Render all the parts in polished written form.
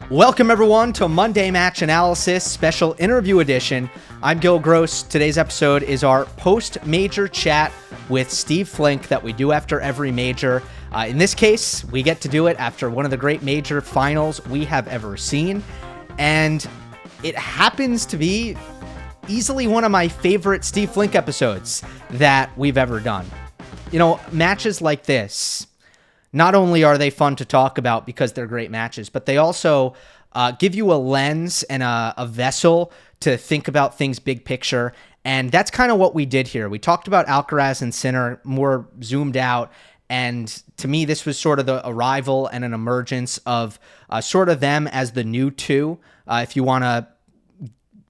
Welcome everyone to Monday Match Analysis Special Interview Edition. I'm Gill Gross. Today's episode is our post-major chat with Steve Flink that we do after every major. In this case, we get to do it after one of the great major finals we have ever seen. And it happens to be easily one of my favorite Steve Flink episodes that we've ever done. You know, matches like this, not only are they fun to talk about because they're great matches, but they also give you a lens and a vessel to think about things big picture. And that's kind of what we did here. We talked about Alcaraz and Sinner more zoomed out. And to me, this was sort of the arrival and an emergence of sort of them as the new two, if you want to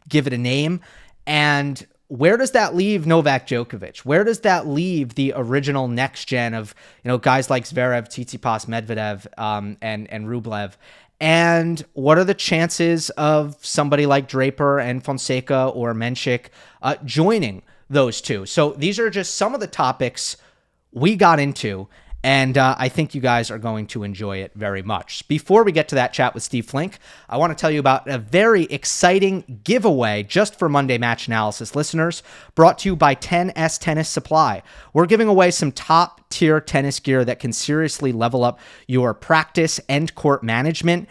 give it a name. And where does that leave Novak Djokovic? Where does that leave the original next gen of, you know, guys like Zverev, Tsitsipas, Medvedev, and Rublev? And what are the chances of somebody like Draper and Fonseca or Mensik joining those two? So these are just some of the topics we got into, and I think you guys are going to enjoy it very much. Before we get to that chat with Steve Flink, I want to tell you about a very exciting giveaway just for Monday Match Analysis listeners, brought to you by 10S Tennis Supply. We're giving away some top-tier tennis gear that can seriously level up your practice and court management.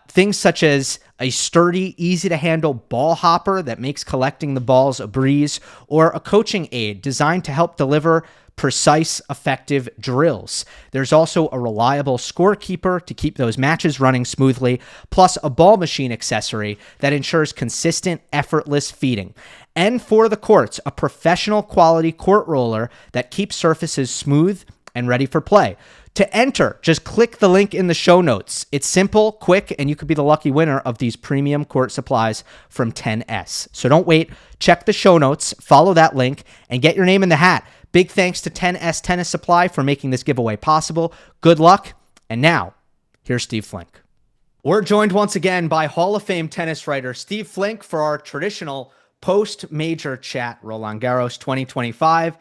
Things such as a sturdy, easy-to-handle ball hopper that makes collecting the balls a breeze, or a coaching aid designed to help deliver precise, effective drills. There's also a reliable scorekeeper to keep those matches running smoothly, plus a ball machine accessory that ensures consistent, effortless feeding. And for the courts, a professional quality court roller that keeps surfaces smooth and ready for play. To enter, just click the link in the show notes. It's simple, quick, and you could be the lucky winner of these premium court supplies from 10S. So don't wait. Check the show notes, follow that link, and get your name in the hat. Big thanks to 10S Tennis Supply for making this giveaway possible. Good luck. And now, here's Steve Flink. We're joined once again by Hall of Fame tennis writer Steve Flink for our traditional post-major chat, Roland Garros 2025.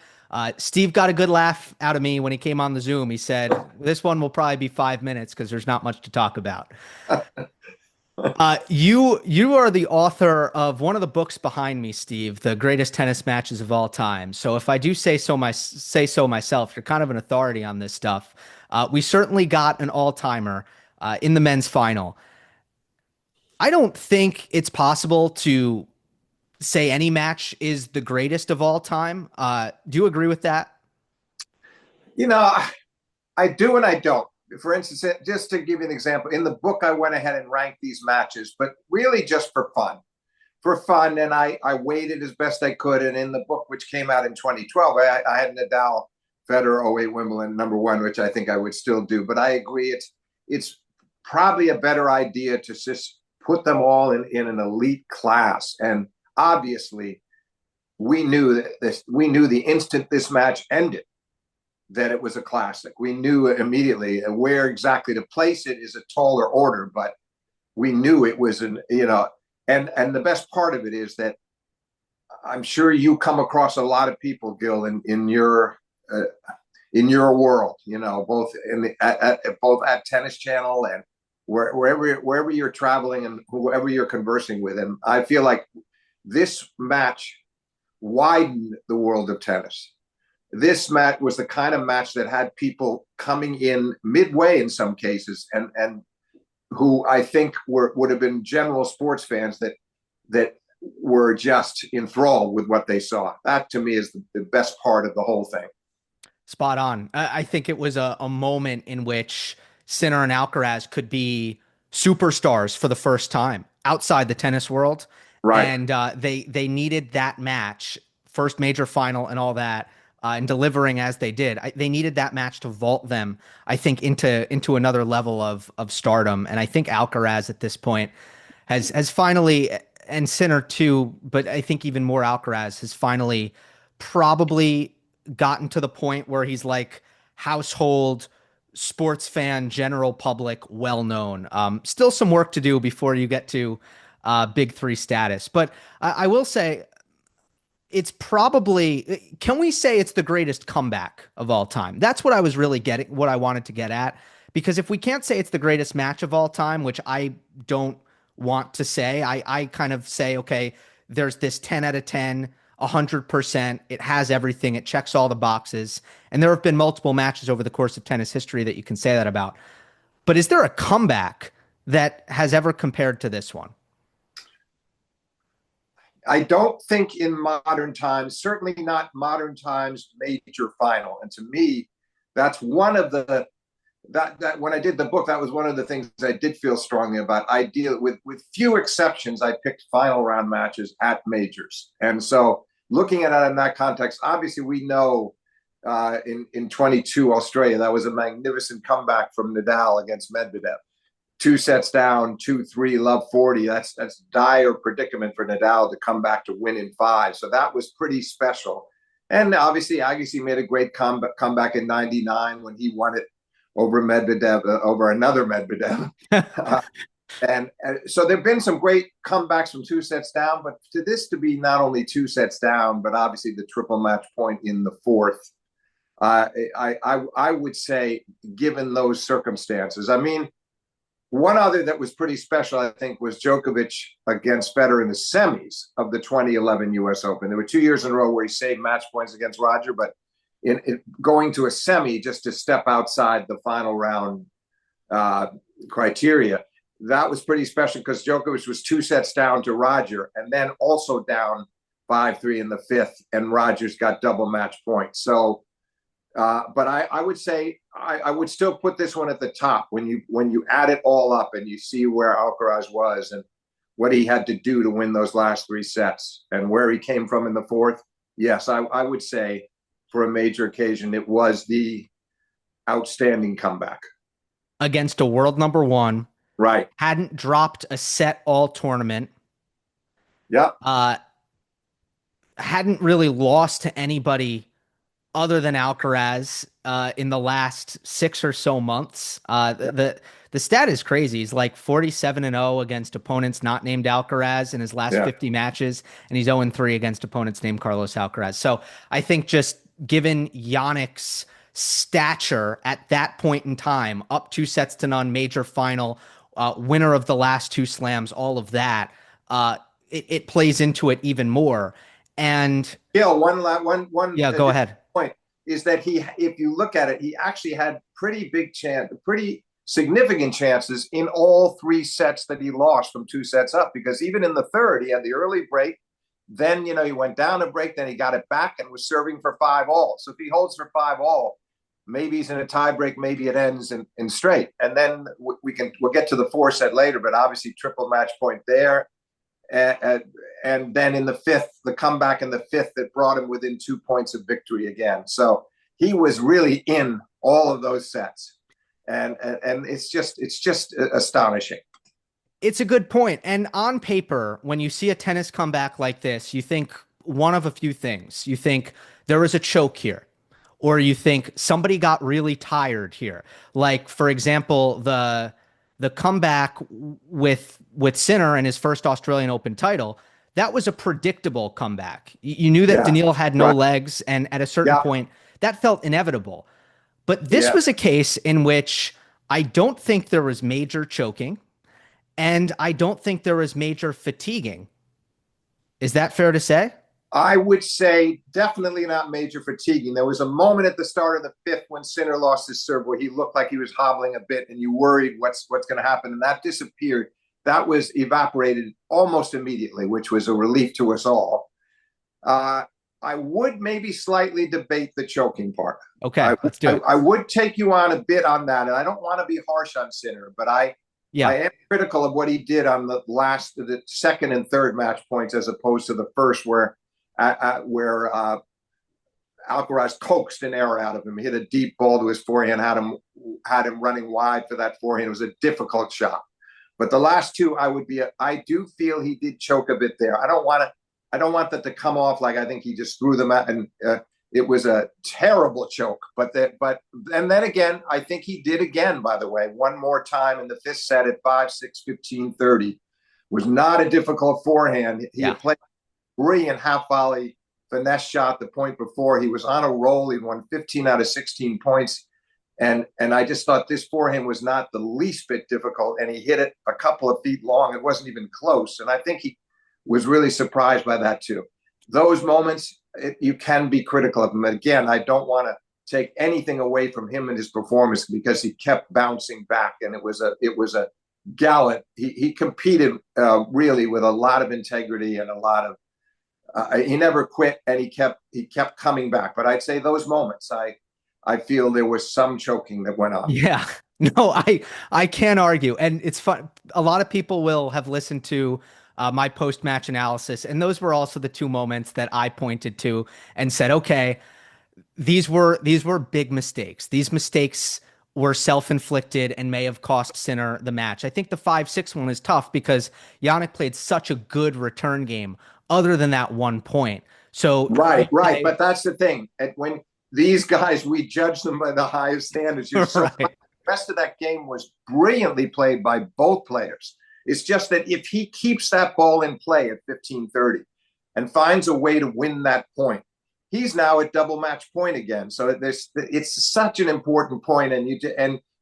Steve got a good laugh out of me when he came on the Zoom. He said, this one will probably be 5 minutes because there's not much to talk about. You are the author of one of the books behind me, Steve, The Greatest Tennis Matches of All Time. So if I do say so myself, you're kind of an authority on this stuff. We certainly got an all-timer in the men's final. I don't think it's possible to say any match is the greatest of all time. Do you agree with that? You know, I do and I don't. For instance, just to give you an example, in the book, I went ahead and ranked these matches, but really just for fun. And I weighted as best I could. And in the book, which came out in 2012, I had Nadal, Federer, 08 Wimbledon, #1, which I think I would still do. But I agree, it's probably a better idea to just put them all in an elite class. And obviously, we knew the instant this match ended that it was a classic. We knew immediately. Where exactly to place it is a taller order, but we knew it was and the best part of it is that I'm sure you come across a lot of people, Gil, in your world, both both at Tennis Channel and wherever you're traveling and whoever you're conversing with. And I feel like this match widened the world of tennis. This match was the kind of match that had people coming in midway in some cases, and who I think would have been general sports fans that were just enthralled with what they saw. That to me is the best part of the whole thing. Spot on. I think it was a moment in which Sinner and Alcaraz could be superstars for the first time outside the tennis world. Right. And they needed that match, first major final and all that. And delivering as they did, they needed that match to vault them, I think, into another level of stardom. And I think Alcaraz at this point has finally, and Sinner too, but I think even more Alcaraz has finally probably gotten to the point where he's like household sports fan, general public, well known. Still some work to do before you get to big three status, but I will say, it's probably, can we say it's the greatest comeback of all time? That's what I was really what I wanted to get at, Because if we can't say it's the greatest match of all time, which I don't want to say, I kind of say, okay, there's this 10 out of 10, 100%. It has everything. It checks all the boxes. And there have been multiple matches over the course of tennis history that you can say that about. But is there a comeback that has ever compared to this one? I don't think in modern times, certainly not modern times major final. And to me, that's one of the that when I did the book, that was one of the things I did feel strongly about. I deal with few exceptions. I picked final round matches at majors, and so looking at it in that context, obviously we know in 22 Australia that was a magnificent comeback from Nadal against Medvedev. 2 sets down, 2-3, love 40. That's dire predicament for Nadal to come back to win in 5. So that was pretty special. And obviously Agassi made a great comeback in 99 when he won it over Medvedev, over another Medvedev. And so there have been some great comebacks from 2 sets down, but to this to be not only 2 sets down, but obviously the triple match point in the 4th, I would say, given those circumstances, I mean, one other that was pretty special, I think, was Djokovic against Federer in the semis of the 2011 U.S. Open. There were 2 years in a row where he saved match points against Roger, but in going to a semi just to step outside the final round criteria, that was pretty special because Djokovic was 2 sets down to Roger and then also down 5-3 in the 5th, and Rogers got double match points. So, but I would say I would still put this one at the top when you add it all up and you see where Alcaraz was and what he had to do to win those last 3 sets and where he came from in the 4th. Yes, I would say for a major occasion, it was the outstanding comeback Against a world number 1. Right. Hadn't dropped a set all tournament. Yep. Hadn't really lost to anybody other than Alcaraz in the last 6 or so months. The stat is crazy. He's like 47-0 against opponents not named Alcaraz in his last 50 matches, and he's 0-3 against opponents named Carlos Alcaraz. So I think just given Jannik's stature at that point in time, up 2 sets to none, major final, winner of the last 2 slams, all of that, it plays into it even more. And one go ahead. Point is that if you look at it, he actually had pretty significant chances in all 3 sets that he lost from 2 sets up, because even in the 3rd, he had the early break. Then, he went down a break, then he got it back and was serving for 5-all. So if he holds for 5-all, maybe he's in a tie break, maybe it ends in straight. And then we'll get to the 4 set later, but obviously triple match point there. And then in the 5th, the comeback in the 5th that brought him within 2 points of victory again. So he was really in all of those sets. And it's just astonishing. It's a good point. And on paper, when you see a tennis comeback like this, you think one of a few things. You think there was a choke here, or you think somebody got really tired here. Like, for example, the comeback with Sinner and his first Australian Open title, that was a predictable comeback. You knew that Daniil had no legs, and at a certain point, that felt inevitable. But this was a case in which I don't think there was major choking, and I don't think there was major fatiguing. Is that fair to say? I would say definitely not major fatiguing. There was a moment at the start of the 5th when Sinner lost his serve where he looked like he was hobbling a bit, and you worried what's going to happen, and that disappeared. That was evaporated almost immediately, which was a relief to us all. I would maybe slightly debate the choking part. Okay, let's do it. I would take you on a bit on that, and I don't want to be harsh on Sinner, but I am critical of what he did on the 2nd and 3rd match points as opposed to the 1st, where Alcaraz coaxed an error out of him. He hit a deep ball to his forehand, had him running wide for that forehand. It was a difficult shot. But the last 2, I do feel he did choke a bit there. I don't want that to come off like I think he just threw them out, and it was a terrible choke. And then again, I think he did again, by the way, one more time in the 5th set at 5-6, 15-30. Was not a difficult forehand. He had played brilliant half volley finesse shot the point before. He was on a roll. He won 15 out of 16 points. And I just thought this forehand was not the least bit difficult, and he hit it a couple of feet long. It wasn't even close, and I think he was really surprised by that too. Those moments, you can be critical of him. Again, I don't want to take anything away from him and his performance because he kept bouncing back, and it was a gallant. He competed really with a lot of integrity and a lot of. He never quit, and he kept coming back. But I'd say those moments, I feel there was some choking that went on. Yeah. No, I can't argue. And it's fun. A lot of people will have listened to my post-match analysis, and those were also the two moments that I pointed to and said, okay, these were big mistakes. These mistakes were self-inflicted and may have cost Sinner the match. I think the 5-6 one is tough because Jannik played such a good return game other than that 1 point. So right. But that's the thing. When these guys, we judge them by the highest standards. Right. The rest of that game was brilliantly played by both players. It's just that if he keeps that ball in play at 15-30 and finds a way to win that point, he's now at double match point again. So it's such an important point, and you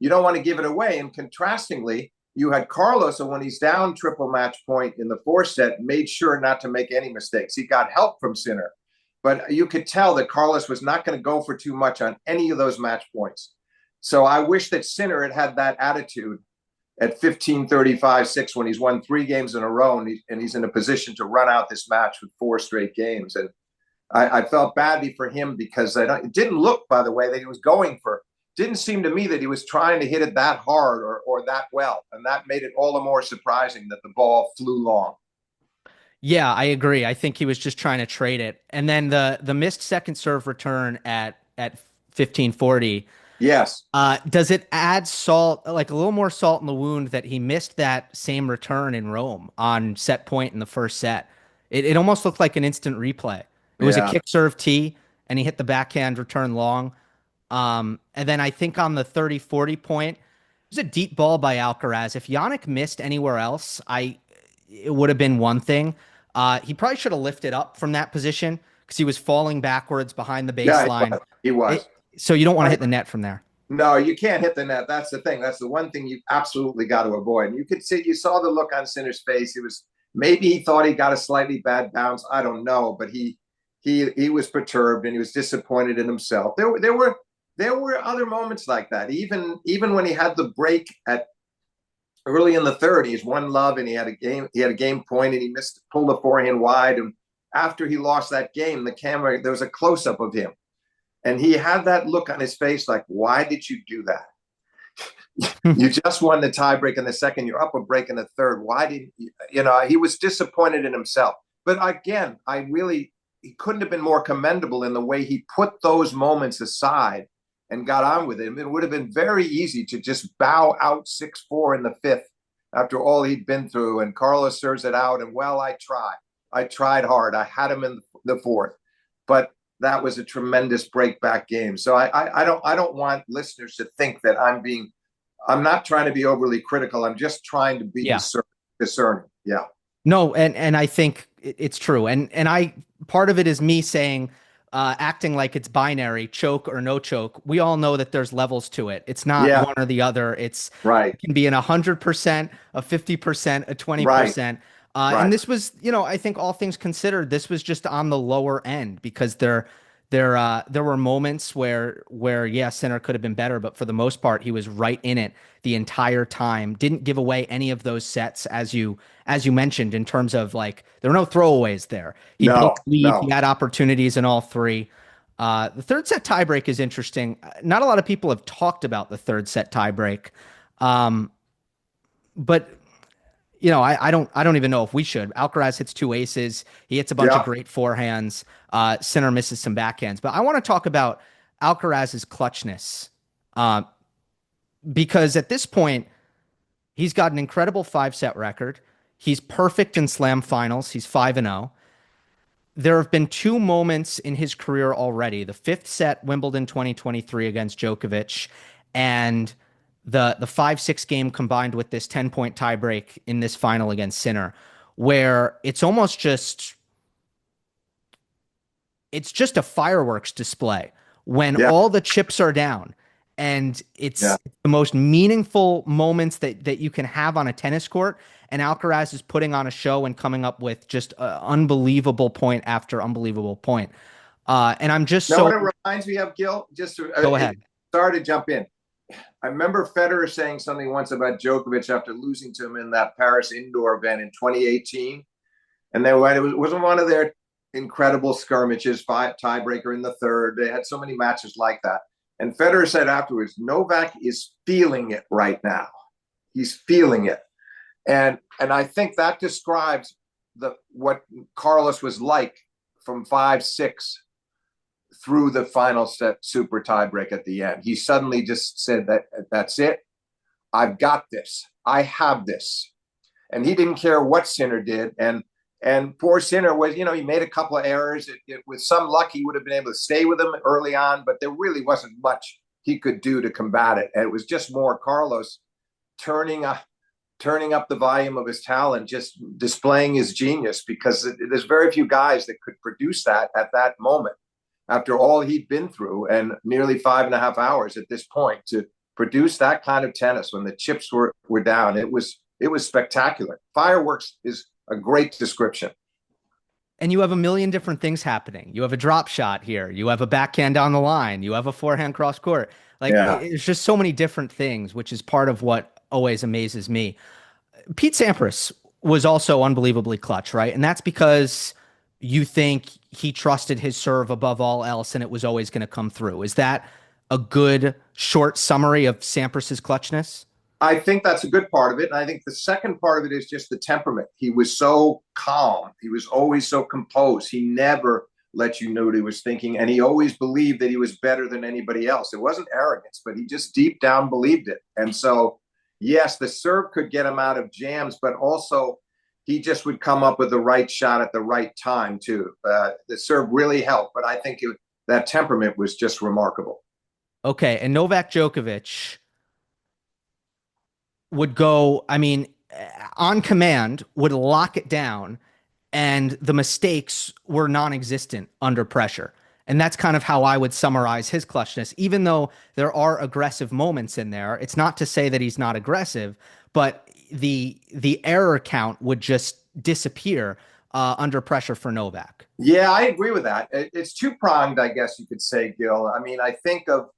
don't want to give it away. And contrastingly, you had Carlos, and when he's down triple match point in the fourth set, made sure not to make any mistakes. He got help from Sinner, but you could tell that Carlos was not going to go for too much on any of those match points. So I wish that Sinner had that attitude at 15-35-6 when he's won 3 games in a row, and he's in a position to run out this match with 4 straight games. And I felt badly for him because it didn't look, by the way, that he was going for. Didn't seem to me that he was trying to hit it that hard or that well. And that made it all the more surprising that the ball flew long. Yeah, I agree. I think he was just trying to trade it. And then the missed second serve return at 15-40. Yes. Does it add salt, like a little more salt in the wound that he missed that same return in Rome on set point in the first set? It almost looked like an instant replay. It was a kick serve tee, and he hit the backhand return long. And then I think on the 30-40 point, it was a deep ball by Alcaraz. If Jannik missed anywhere else, it would have been one thing. He probably should have lifted up from that position because he was falling backwards behind the baseline. Yeah, he was. So you don't want to hit the net from there. No, you can't hit the net. That's the thing. That's the one thing you absolutely got to avoid. And you saw the look on Sinner's face. Maybe he thought he got a slightly bad bounce. I don't know, but he was perturbed and he was disappointed in himself. There were other moments like that. Even when he had the break at early in the third, he's 1-love and he had a game point and he pulled the forehand wide. And after he lost that game, there was a close up of him. And he had that look on his face like, why did you do that? You just won the tiebreak in the second. You're up a break in the third. Why did he was disappointed in himself. But again, he couldn't have been more commendable in the way he put those moments aside and got on with it. It would have been very easy to just bow out 6-4 in the fifth after all he'd been through. And Carlos serves it out. And I tried hard. I had him in the fourth. But that was a tremendous breakback game. So I don't want listeners to think that I'm not trying to be overly critical. I'm just trying to be discerning. Yeah. No, and I think it's true. And part of it is me saying, acting like it's binary, choke or no choke. We all know that there's levels to it. It's not one or the other. It can be in 100%, a 50%, a 20%. And this was, I think all things considered, this was just on the lower end because there were moments where Sinner could have been better, but for the most part, he was right in it the entire time. Didn't give away any of those sets, as you mentioned, in terms of like there were no throwaways there. He built lead, he had opportunities in all 3. The third set tiebreak is interesting. Not a lot of people have talked about the third set tiebreak, but. I don't even know if we should. Alcaraz hits 2 aces. He hits a bunch of great forehands. Sinner misses some backhands. But I want to talk about Alcaraz's clutchness because at this point, he's got an incredible 5-set record. He's perfect in slam finals. He's 5-0. There have been 2 moments in his career already. The 5th set, Wimbledon 2023 against Djokovic, and the 5-6 game combined with this 10-point tiebreak in this final against Sinner, where it's almost just a fireworks display when all the chips are down And it's Yeah. the most meaningful moments that you can have on a tennis court. And Alcaraz is putting on a show and coming up with just unbelievable point after unbelievable point. And I'm just Know so what it reminds me of, Gil? Just to, go ahead. sorry to jump in. I remember Federer saying something once about Djokovic after losing to him in that Paris indoor event in 2018. And it wasn't one of their incredible skirmishes, tiebreaker in the third. They had so many matches like that. And Federer said afterwards, Novak is feeling it right now. He's feeling it. And I think that describes what Carlos was like from 5-6 through the final set super tiebreak at the end. He suddenly just said that's it. I've got this. I have this. And he didn't care what Sinner did. And poor Sinner was, he made a couple of errors. With some luck, he would have been able to stay with him early on, but there really wasn't much he could do to combat it. And it was just more Carlos turning up the volume of his talent, just displaying his genius, because there's very few guys that could produce that at that moment after all he'd been through, and nearly 5.5 hours at this point to produce that kind of tennis when the chips were down. It was spectacular. Fireworks is a great description. And you have a million different things happening. You have a drop shot here. You have a backhand down the line. You have a forehand cross court. It's just so many different things, which is part of what always amazes me. Pete Sampras was also unbelievably clutch, right? And that's because you think he trusted his serve above all else and it was always going to come through. Is that a good short summary of Sampras's clutchness? I think that's a good part of it. And I think the second part of it is just the temperament. He was so calm. He was always so composed. He never let you know what he was thinking. And he always believed that he was better than anybody else. It wasn't arrogance, but he just deep down believed it. And so, yes, the serve could get him out of jams, but also he just would come up with the right shot at the right time too. The serve really helped, but I think that temperament was just remarkable. Okay. And Novak Djokovic would go, on command, would lock it down, and the mistakes were non-existent under pressure. And that's kind of how I would summarize his clutchness. Even though there are aggressive moments in there, it's not to say that he's not aggressive, but the error count would just disappear under pressure for Novak. Yeah, I agree with that. It's two-pronged, I guess you could say, Gil. I think of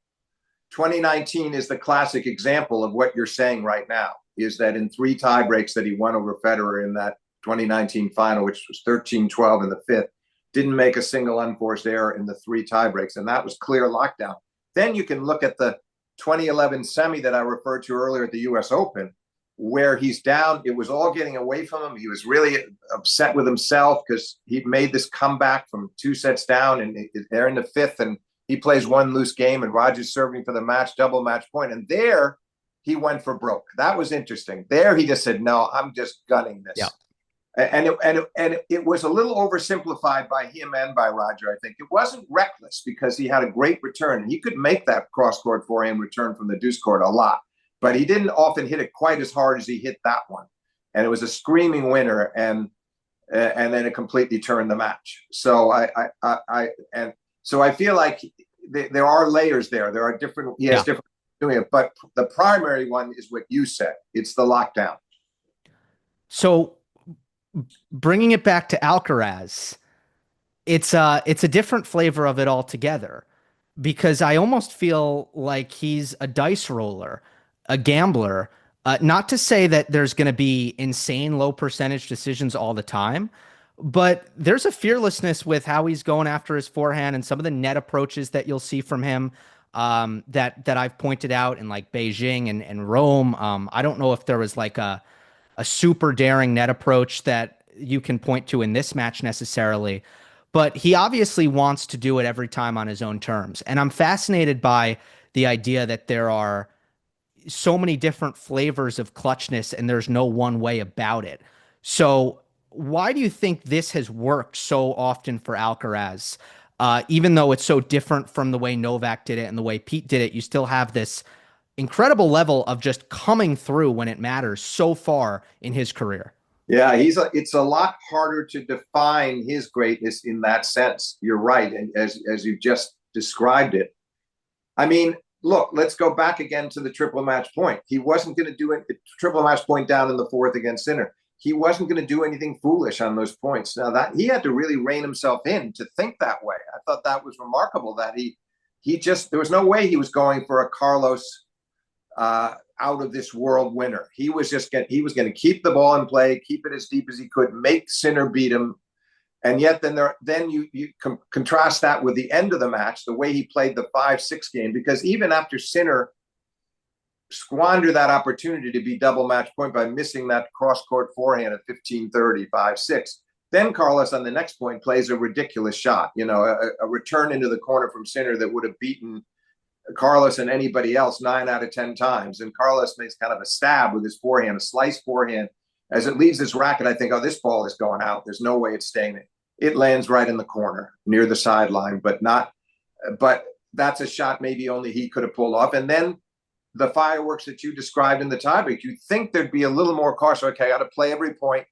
2019 is the classic example of what you're saying right now, is that in 3 tiebreaks that he won over Federer in that 2019 final, which was 13-12 in the 5th, didn't make a single unforced error in the 3 tiebreaks, and that was clear lockdown. Then you can look at the 2011 semi that I referred to earlier at the U.S. Open, where he's down. It was all getting away from him. He was really upset with himself because he'd made this comeback from 2 sets down, and they're in the 5th, and he plays one loose game, and Roger's serving for the double match point. And there he went for broke. That was interesting. There he just said, no, I'm just gunning this. Yeah. And it was a little oversimplified by him and by Roger, I think. It wasn't reckless because he had a great return. He could make that cross-court forehand return from the deuce court a lot, but he didn't often hit it quite as hard as he hit that one. And it was a screaming winner, and then it completely turned the match. So So I feel like there are layers there. There are different, he has different doing it, but the primary one is what you said. It's the lockdown. So bringing it back to Alcaraz, it's a different flavor of it altogether, because I almost feel like he's a dice roller, a gambler. Not to say that there's going to be insane low percentage decisions all the time, but there's a fearlessness with how he's going after his forehand and some of the net approaches that you'll see from him that I've pointed out in like Beijing and Rome. I don't know if there was like a super daring net approach that you can point to in this match necessarily, but he obviously wants to do it every time on his own terms. And I'm fascinated by the idea that there are so many different flavors of clutchness and there's no one way about it. So why do you think this has worked so often for Alcaraz? Even though it's so different from the way Novak did it and the way Pete did it, you still have this incredible level of just coming through when it matters so far in his career. Yeah, it's a lot harder to define his greatness in that sense. You're right. And as you just described it, look, let's go back again to the triple match point. He wasn't going to do it. Triple match point down in the fourth against Sinner. He wasn't going to do anything foolish on those points. Now that he had to really rein himself in to think that way. I thought that was remarkable that he just, there was no way he was going for a Carlos out of this world winner. He was going to keep the ball in play, keep it as deep as he could, make Sinner beat him. And yet then you contrast that with the end of the match, the way he played the 5-6 game, because even after Sinner squandered that opportunity to be double match point by missing that cross-court forehand at 15-30, 5-6, then Carlos on the next point plays a ridiculous shot, a return into the corner from Sinner that would have beaten Carlos and anybody else 9 out of 10 times. And Carlos makes kind of a stab with his forehand, a slice forehand. As it leaves his racket, I think, oh, this ball is going out. There's no way it's staying there. It lands right in the corner near the sideline, but that's a shot maybe only he could have pulled off. And then the fireworks that you described in the tiebreak, you think there'd be a little more caution. Okay, I got to play every point.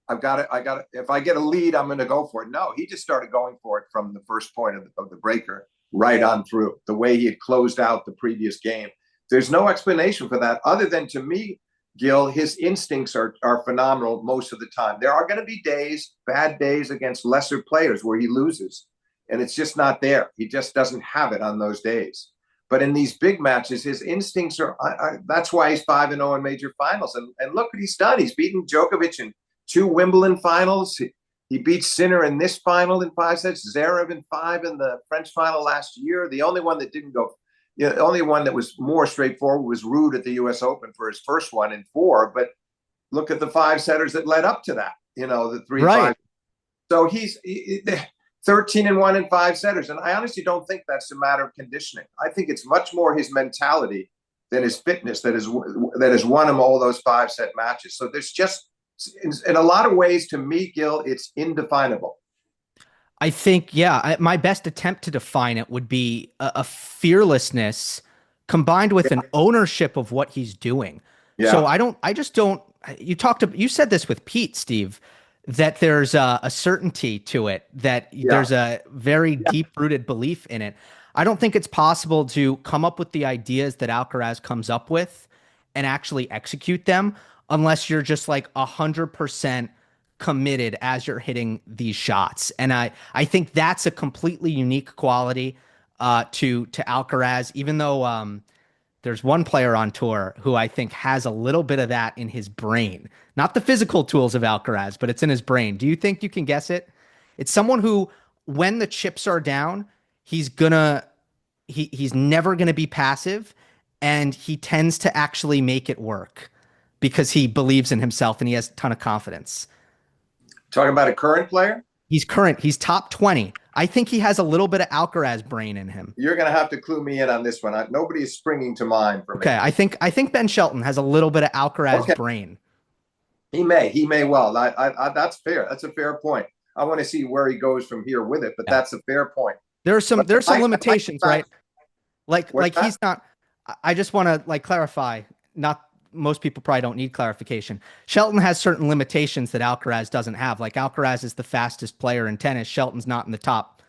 I got to, if I get a lead, I'm going to go for it. No, he just started going for it from the first point of the breaker right on through, the way he had closed out the previous game. There's no explanation for that other than, to me, Gill, his instincts are phenomenal most of the time. There are going to be days, bad days against lesser players where he loses, and it's just not there. He just doesn't have it on those days. But in these big matches, his instincts are that's why he's 5-0 in major finals. And look what he's done. He's beaten Djokovic in 2 Wimbledon finals. He beat Sinner in this final in 5 sets, Zverev in 5 in the French final last year. The only one that didn't go, the only one that was more straightforward was Ruud at the U.S. Open for his first one in 4. But look at the 5 setters that led up to that, the 3-5. Right. So he's 13-1 in 5 setters. And I honestly don't think that's a matter of conditioning. I think it's much more his mentality than his fitness that has won him all those 5-set matches. So there's just, in a lot of ways, to me, Gil, it's indefinable. I think, my best attempt to define it would be a fearlessness combined with an ownership of what he's doing. Yeah. So you said this with Pete, Steve, that there's a certainty to it, that there's a very deep-rooted belief in it. I don't think it's possible to come up with the ideas that Alcaraz comes up with and actually execute them unless you're just like 100% committed as you're hitting these shots. And I think that's a completely unique quality to Alcaraz, even though there's one player on tour who I think has a little bit of that in his brain. Not the physical tools of Alcaraz, but it's in his brain. Do you think you can guess it? It's someone who, when the chips are down, he's never gonna be passive, and he tends to actually make it work because he believes in himself and he has a ton of confidence. Talking about a current player? He's current. He's top 20. I think he has a little bit of Alcaraz brain in him. You're going to have to clue me in on this one. Nobody is springing to mind for me. Okay, I think Ben Shelton has a little bit of Alcaraz brain. He may well. That's fair. That's a fair point. I want to see where he goes from here with it, but that's a fair point. There's some limitations, right? Like he's not. I just want to clarify. Not most people probably don't need clarification. Shelton has certain limitations that Alcaraz doesn't have. Like Alcaraz is the fastest player in tennis. Shelton's not in the top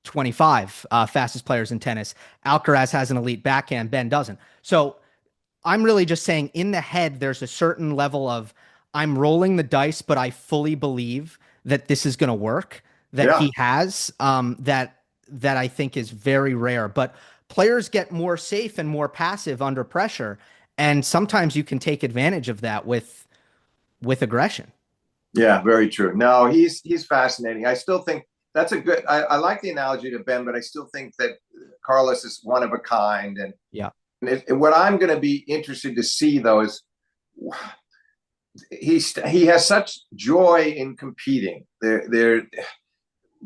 25 fastest players in tennis. Alcaraz has an elite backhand. Ben doesn't. So I'm really just saying, in the head, there's a certain level of, I'm rolling the dice, but I fully believe that this is going to work, that he has, that I think is very rare. But players get more safe and more passive under pressure. And sometimes you can take advantage of that with aggression. Yeah, very true. No, he's fascinating. I still think that's a good, I like the analogy to Ben, but I still think that Carlos is one of a kind. And what I'm going to be interested to see, though, is he has such joy in competing. There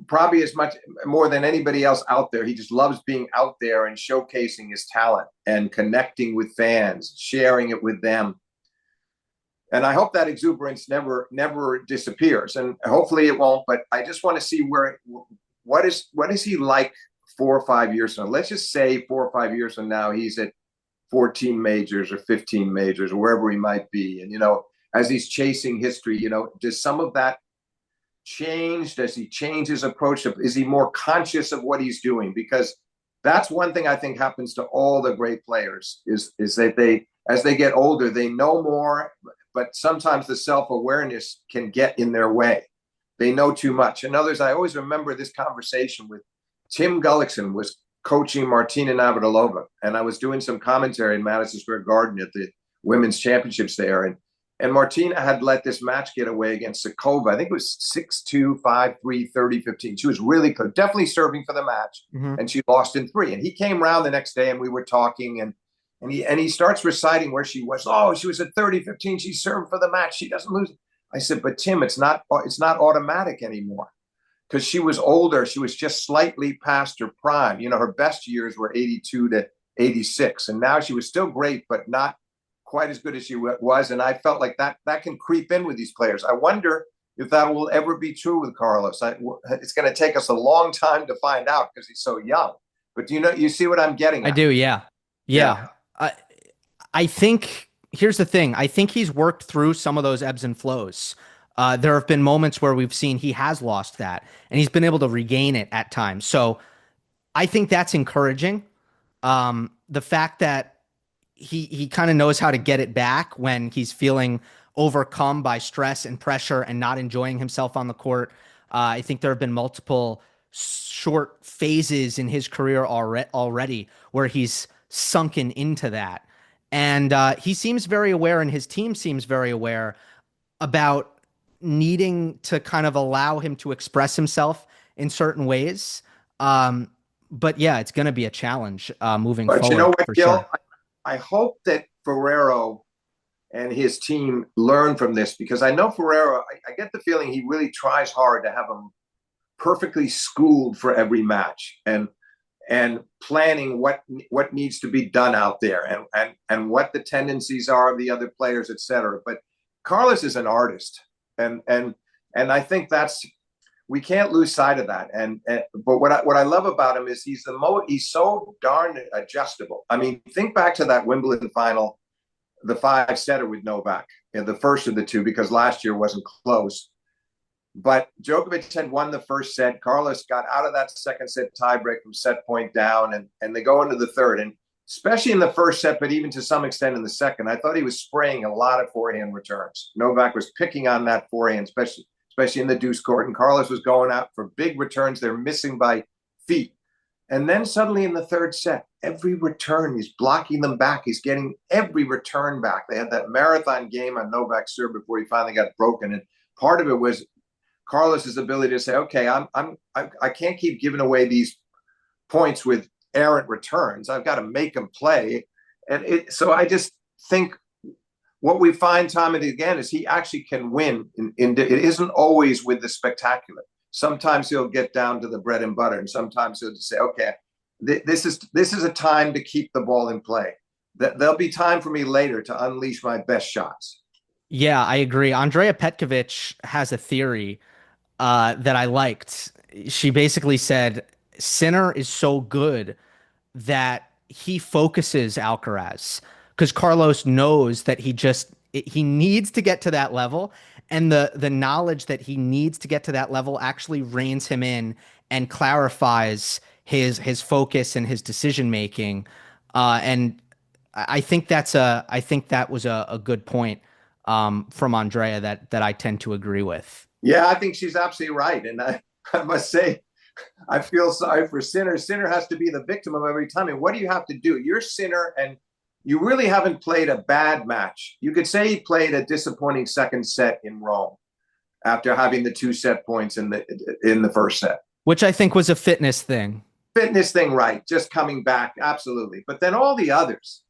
probably as much more than anybody else out there. He just loves being out there and showcasing his talent and connecting with fans, sharing it with them. And I hope that exuberance never disappears, and hopefully it won't. But I just want to see what is he like 4 or 5 years from now. Let's just say 4 or 5 years from now, he's at 14 majors or 15 majors or wherever he might be. And, as he's chasing history, does some of that change? Does he change his approach? Is he more conscious of what he's doing? Because that's one thing I think happens to all the great players is that they, as they get older, they know more, but sometimes the self-awareness can get in their way. They know too much. And others, I always remember this conversation with Tim Gullickson was coaching Martina Navratilova, and I was doing some commentary in Madison Square Garden at the women's championships there, and Martina had let this match get away against Sakova. I think it was 6-2, 5-3, 30-15. She was really close, definitely serving for the match, and she lost in 3. And he came around the next day, and we were talking, and he starts reciting where she was. Oh, she was at 30-15. She served for the match. She doesn't lose. I said, but Tim, it's not automatic anymore, because she was older. She was just slightly past her prime. You know, her best years were 82 to 86, and now she was still great, but not quite as good as she was. And I felt like that can creep in with these players. I wonder if that will ever be true with Carlos. It's going to take us a long time to find out because he's so young. But you see what I'm getting at? I do, yeah. I think here's the thing. I think he's worked through some of those ebbs and flows. There have been moments where we've seen he has lost that, and he's been able to regain it at times. So I think that's encouraging. The fact that he kind of knows how to get it back when he's feeling overcome by stress and pressure and not enjoying himself on the court. I think there have been multiple short phases in his career already where he's sunken into that. And he seems very aware, and his team seems very aware about needing to kind of allow him to express himself in certain ways. But yeah, it's going to be a challenge moving forward. But you know what, Gil? Sure. I hope that Ferrero and his team learn from this, because I know Ferrero, I get the feeling he really tries hard to have them perfectly schooled for every match and planning what needs to be done out there and what the tendencies are of the other players, et cetera. But Carlos is an artist, and I think we can't lose sight of that. But what I love about him is he's so darn adjustable. I mean, think back to that Wimbledon final, the 5-setter with Novak, the first of the two, because last year wasn't close. But Djokovic had won the first set. Carlos got out of that second set tiebreak from set point down, and they go into the third. And especially in the first set, but even to some extent in the second, I thought he was spraying a lot of forehand returns. Novak was picking on that forehand, especially in the deuce court, and Carlos was going out for big returns. They're missing by feet. And then suddenly in the third set, every return, he's blocking them back. He's getting every return back. They had that marathon game on Novak's serve before he finally got broken. And part of it was Carlos's ability to say, okay, I can't keep giving away these points with errant returns. I've got to make them play. So I just think what we find time and again is he actually can win. It isn't always with the spectacular. Sometimes he'll get down to the bread and butter, and sometimes he'll just say, okay, this is a time to keep the ball in play. There'll be time for me later to unleash my best shots. Yeah, I agree. Andrea Petkovic has a theory that I liked. She basically said Sinner is so good that he focuses Alcaraz, because Carlos knows that he needs to get to that level, and the knowledge that he needs to get to that level actually reins him in and clarifies his focus and his decision making. And I think that was a good point from Andrea that I tend to agree with. Yeah, I think she's absolutely right. And I must say, I feel sorry for Sinner. Sinner has to be the victim of every time. And what do you have to do? You're Sinner, and you really haven't played a bad match. You could say he played a disappointing second set in Rome after having the 2 set points in the first set. Which I think was a fitness thing. Right. Just coming back, absolutely. But then all the others.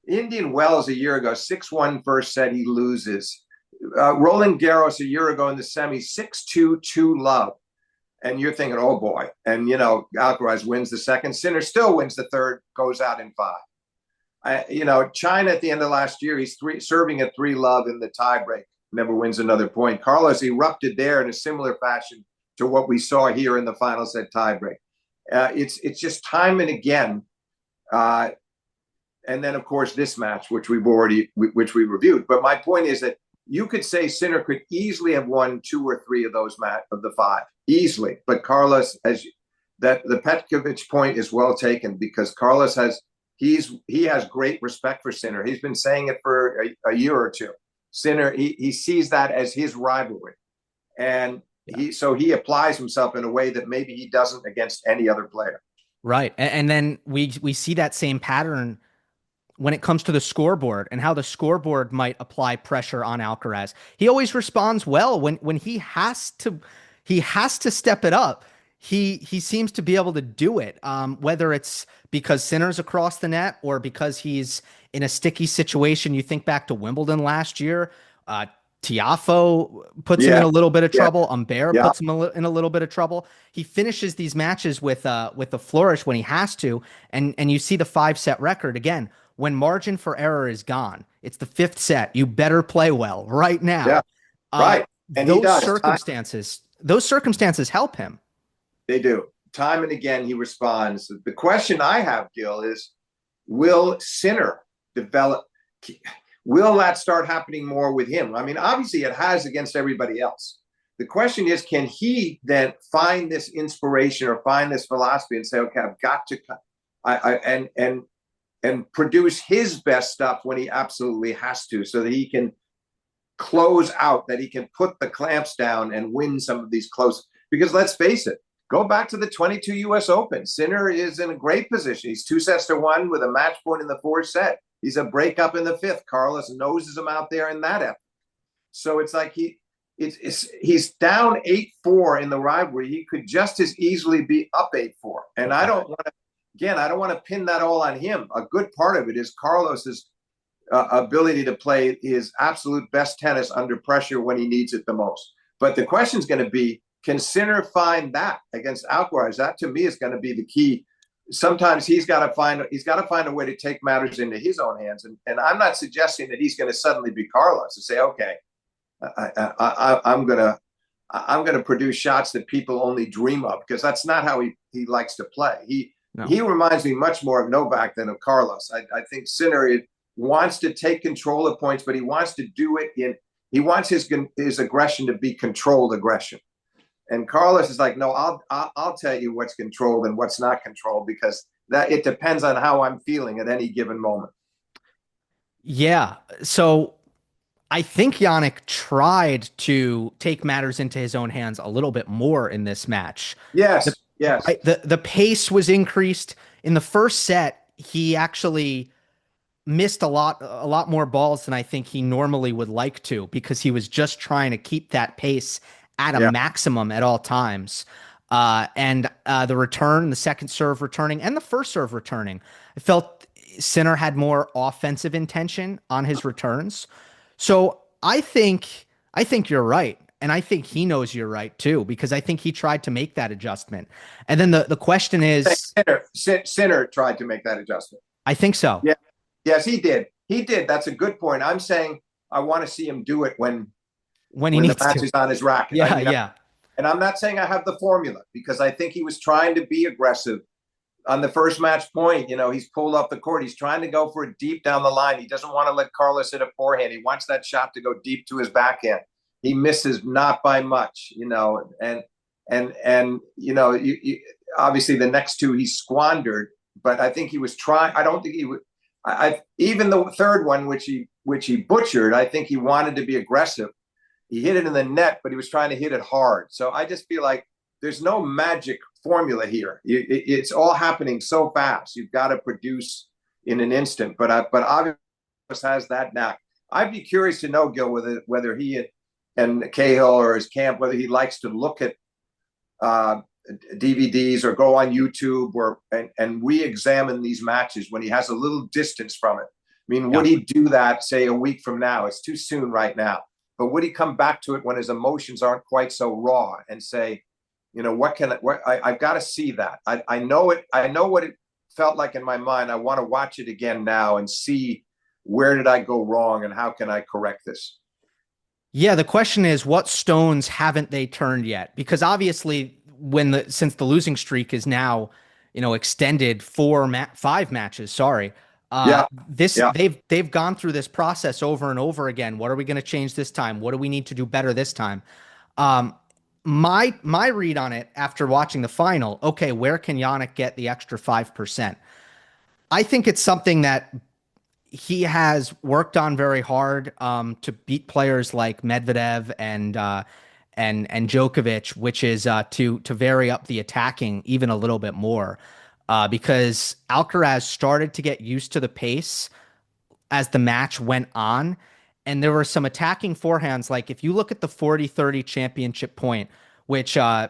Indian Wells a year ago, 6-1 first set, he loses. Roland Garros a year ago in the semi, 6-2, 2-love. And you're thinking, oh boy. And, Alcaraz wins the second. Sinner still wins the third, goes out in 5. China at the end of last year, he's serving at 3-love in the tiebreak, never wins another point. Carlos erupted there in a similar fashion to what we saw here in the final set tiebreak. It's just time and again. And then, of course, this match, which we reviewed. But my point is that you could say Sinner could easily have won 2 or 3 of those of the 5, easily. But Carlos, that the Petkovic point is well taken because Carlos he has great respect for Sinner. He's been saying it for a year or two. Sinner, he sees that as his rivalry, and he applies himself in a way that maybe he doesn't against any other player. Right. And then we see that same pattern when it comes to the scoreboard and how the scoreboard might apply pressure on Alcaraz. He always responds well when he has to step it up. He seems to be able to do it, whether it's because Sinner's across the net or because he's in a sticky situation. You think back to Wimbledon last year, Tiafoe puts him in a little bit of trouble. Humbert puts him in a little bit of trouble. He finishes these matches with a flourish when he has to, and you see the 5-set record again. When margin for error is gone, it's the 5th set. You better play well right now. Yeah, right. And those circumstances help him. They do. Time and again, he responds. The question I have, Gill, is will Sinner develop? Will that start happening more with him? I mean, obviously it has against everybody else. The question is, can he then find this inspiration or find this philosophy and say, okay, I've got to, and produce his best stuff when he absolutely has to, so that he can close out, that he can put the clamps down and win some of these close. Because let's face it, go back to the 22 U.S. Open. Sinner is in a great position. He's 2-1 with a match point in the 4th set. He's a breakup in the 5th. Carlos noses him out there in that effort. So it's like he's down 8-4 in the rivalry. He could just as easily be up 8-4. And I don't want to pin that all on him. A good part of it is Carlos's ability to play his absolute best tennis under pressure when he needs it the most. But the question is going to be, can Sinner find that against Alcaraz? That to me is going to be the key. Sometimes he's got to find a way to take matters into his own hands. And I'm not suggesting that he's going to suddenly be Carlos and say, okay, I'm going to produce shots that people only dream of, because that's not how he likes to play. He reminds me much more of Novak than of Carlos. I think Sinner wants to take control of points, but he wants to do it he wants his aggression to be controlled aggression. And Carlos is like, no, I'll tell you what's controlled and what's not controlled, because that it depends on how I'm feeling at any given moment. Yeah. So I think Jannik tried to take matters into his own hands a little bit more in this match. Yes. The pace was increased. In the 1st set, he actually missed a lot more balls than I think he normally would like to, because he was just trying to keep that pace at a maximum at all times. And the return, the second serve returning, and the first serve returning, I felt Sinner had more offensive intention on his returns. So I think you're right. And I think he knows you're right too, because I think he tried to make that adjustment. And then the question is, Sinner tried to make that adjustment. I think so. Yeah. Yes, he did. That's a good point. I'm saying I want to see him do it when he needs the match is on his racket. Yeah. And I'm not saying I have the formula, because I think he was trying to be aggressive on the first match point. He's pulled up the court. He's trying to go for it deep down the line. He doesn't want to let Carlos hit a forehand. He wants that shot to go deep to his backhand. He misses not by much, and obviously the next two he squandered, but I think he was trying. I don't think he would. Even the third one, which he butchered, I think he wanted to be aggressive. He hit it in the net, but he was trying to hit it hard. So I just feel like there's no magic formula here. It's all happening so fast. You've got to produce in an instant. But obviously has that knack. I'd be curious to know, Gil, whether he and Cahill or his camp, whether he likes to look at DVDs or go on YouTube and re-examine these matches when he has a little distance from it. I mean, would he do that, say, a week from now? It's too soon right now. But would he come back to it when his emotions aren't quite so raw and say, I've got to see that. I know it. I know what it felt like in my mind. I want to watch it again now and see where did I go wrong and how can I correct this? Yeah, the question is, what stones haven't they turned yet? Because obviously, since the losing streak is now, extended 5 matches. Sorry, they've gone through this process over and over again. What are we going to change this time? What do we need to do better this time? My read on it after watching the final, okay, where can Jannik get the extra 5%? I think it's something that he has worked on very hard to beat players like Medvedev and Djokovic, which is to vary up the attacking even a little bit more, because Alcaraz started to get used to the pace as the match went on. And there were some attacking forehands. Like if you look at the 40-30 championship point, which I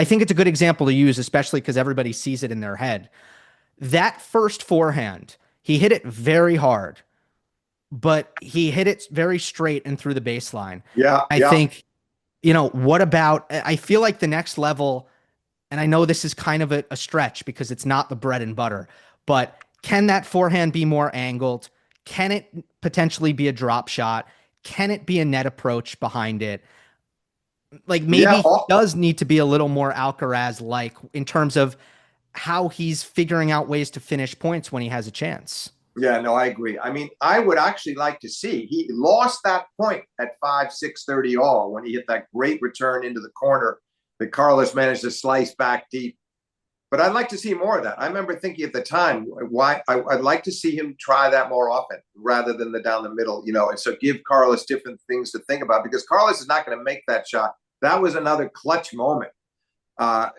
think it's a good example to use, especially because everybody sees it in their head. That first forehand, he hit it very hard, but he hit it very straight and through the baseline. Yeah, I yeah. think, what about, I feel like the next level, and I know this is kind of a stretch because it's not the bread and butter, but can that forehand be more angled? Can it potentially be a drop shot? Can it be a net approach behind it? Like maybe Yeah, he does need to be a little more Alcaraz-like in terms of how he's figuring out ways to finish points when he has a chance. yeah, no, I agree. I mean, I would actually like to see, he lost that point at 5-6-30 all when he hit that great return into the corner that Carlos managed to slice back deep. But I'd like to see more of that. I remember thinking at the time, why I'd like to see him try that more often rather than the down the middle, and so give Carlos different things to think about, because Carlos is not going to make that shot. That was another clutch moment.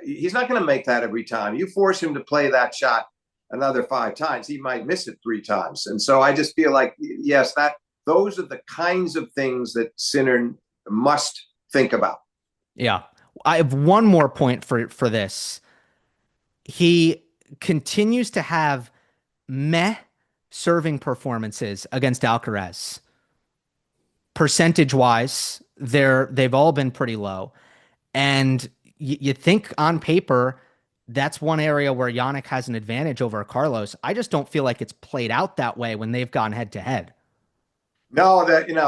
He's not going to make that every time. You force him to play that shot another 5 times, he might miss it 3 times. And so I just feel like, yes, those are the kinds of things that Sinner must think about. Yeah. I have one more point for this. He continues to have meh serving performances against Alcaraz. Percentage wise, they've all been pretty low. And you think on paper, that's one area where Jannik has an advantage over Carlos. I just don't feel like it's played out that way when they've gone head to head. No,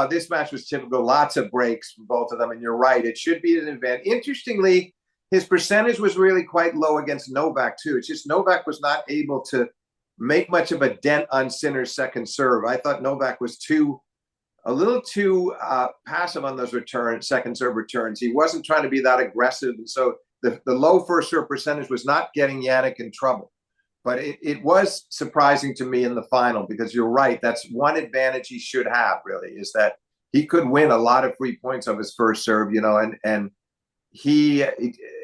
this match was typical. Lots of breaks from both of them, and you're right. It should be an advantage. Interestingly, his percentage was really quite low against Novak too. It's just Novak was not able to make much of a dent on Sinner's second serve. I thought Novak was a little too passive on those second serve returns. He wasn't trying to be that aggressive, and so the low first serve percentage was not getting Jannik in trouble. But it was surprising to me in the final, because you're right. That's one advantage he should have, really, is that he could win a lot of free points of his first serve, and he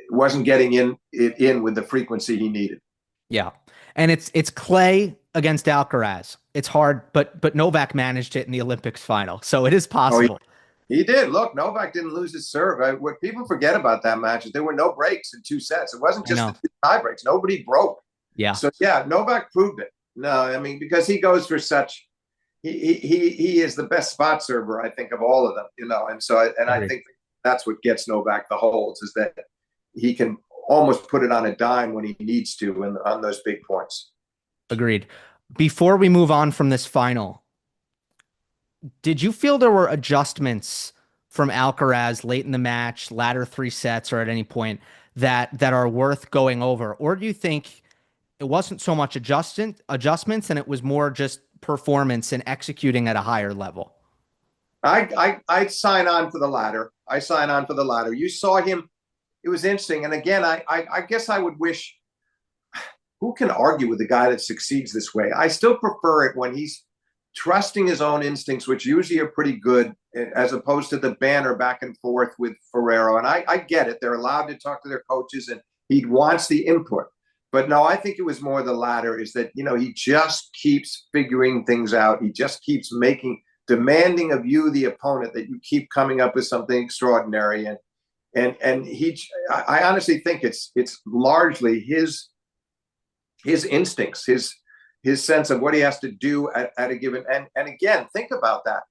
wasn't getting in with the frequency he needed. Yeah. And it's clay against Alcaraz. It's hard, but Novak managed it in the Olympics final. So it is possible. He did. Look, Novak didn't lose his serve. What people forget about that match is there were no breaks in 2 sets. It wasn't just the 2 tie breaks. Nobody broke. Yeah. So yeah, Novak proved it. No, I mean, because he goes for such, he is the best spot server, I think, of all of them, and so I think that's what gets Novak the holds, is that he can almost put it on a dime when he needs to on those big points. Agreed. Before we move on from this final, did you feel there were adjustments from Alcaraz late in the match, latter 3 sets, or at any point that are worth going over? Or do you think it wasn't so much adjustments and it was more just performance and executing at a higher level? I sign on for the latter. You saw him. It was interesting. And again, I guess I would wish, who can argue with a guy that succeeds this way? I still prefer it when he's trusting his own instincts, which usually are pretty good, as opposed to the banter back and forth with Ferrero. And I get it. They're allowed to talk to their coaches and he wants the input. But no, I think it was more the latter, is that, he just keeps figuring things out. He just keeps demanding of you, the opponent, that you keep coming up with something extraordinary. And I honestly think it's largely his instincts, his sense of what he has to do at a given. And again, think about that.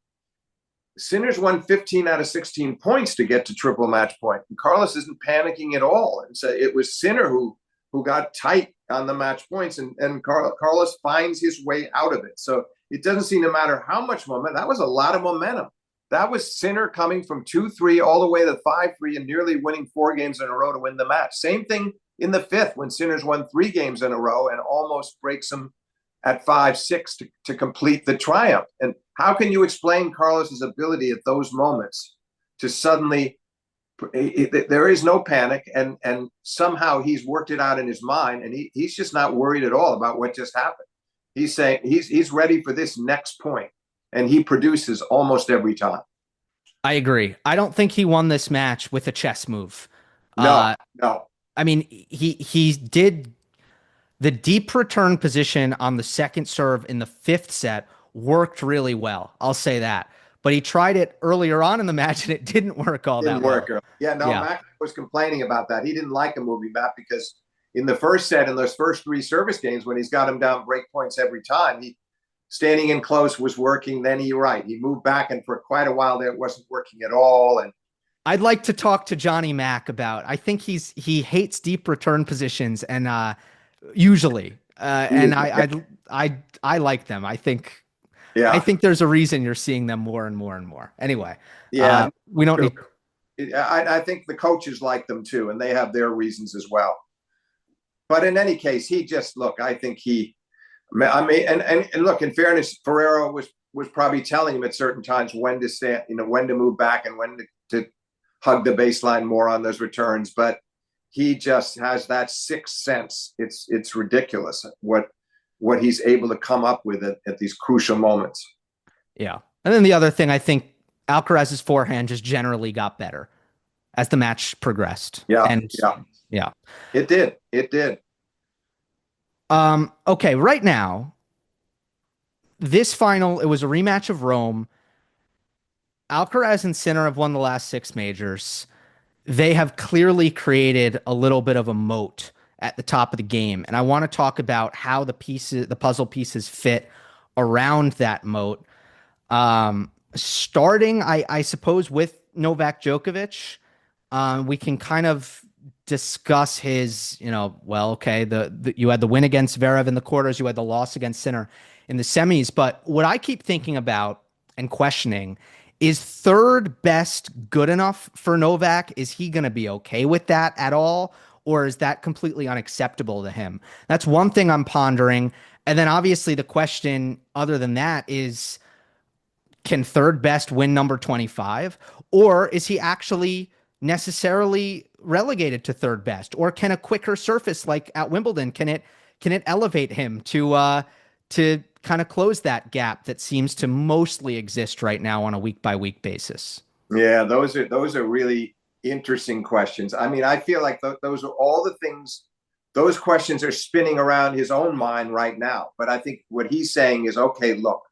Sinner's won 15 out of 16 points to get to triple match point. And Carlos isn't panicking at all. And so it was Sinner who got tight on the match points, and Carlos finds his way out of it. So it doesn't seem to matter how much momentum. That was a lot of momentum. That was Sinner coming from 2-3 all the way to 5-3 and nearly winning 4 games in a row to win the match. Same thing in the 5th, when Sinner's won 3 games in a row and almost breaks him at 5-6 to complete the triumph. And how can you explain Carlos's ability at those moments to suddenly There is no panic, and somehow he's worked it out in his mind, and he's just not worried at all about what just happened. He's saying he's ready for this next point, and he produces almost every time. I agree. I don't think he won this match with a chess move. No. I mean, he did the deep return position on the second serve in the fifth set worked really well. I'll say that. But he tried it earlier on in the match and it didn't work all that well. Yeah, no, yeah. Mac was complaining about that. He didn't like a movie, Matt, because in the first set, in those first three service games, when he's got him down break points every time, he standing in close was working. Then he moved back, and for quite a while there, it wasn't working at all. And I'd like to talk to Johnny Mac about. I think he hates deep return positions, and usually, and I like them. I think there's a reason you're seeing them more and more and more. Anyway, we don't need. I think the coaches like them too, and they have their reasons as well. But in any case, I think and look, in fairness, Ferrero was probably telling him at certain times when to stand, when to move back and when to hug the baseline more on those returns. But he just has that sixth sense. It's ridiculous what he's able to come up with at these crucial moments. Yeah. And then the other thing, I think Alcaraz's forehand just generally got better as the match progressed. Yeah. It did. Okay, right now, this final, it was a rematch of Rome. Alcaraz and Sinner have won the last 6 majors. They have clearly created a little bit of a moat at the top of the game. And I want to talk about how the puzzle pieces fit around that moat. Starting, I suppose, with Novak Djokovic, we can kind of discuss his, you had the win against Zverev in the quarters, you had the loss against Sinner in the semis. But what I keep thinking about and questioning is third best good enough for Novak? Is he going to be okay with that at all? Or is that completely unacceptable to him? That's one thing I'm pondering. And then obviously the question other than that is, can third best win number 25? Or is he actually necessarily relegated to third best? Or can a quicker surface like at Wimbledon, can it elevate him to kind of close that gap that seems to mostly exist right now on a week-by-week basis? Yeah, those are really interesting questions. I mean, I feel like those are all the things, those questions are spinning around his own mind right now. But I think what he's saying is, okay, look,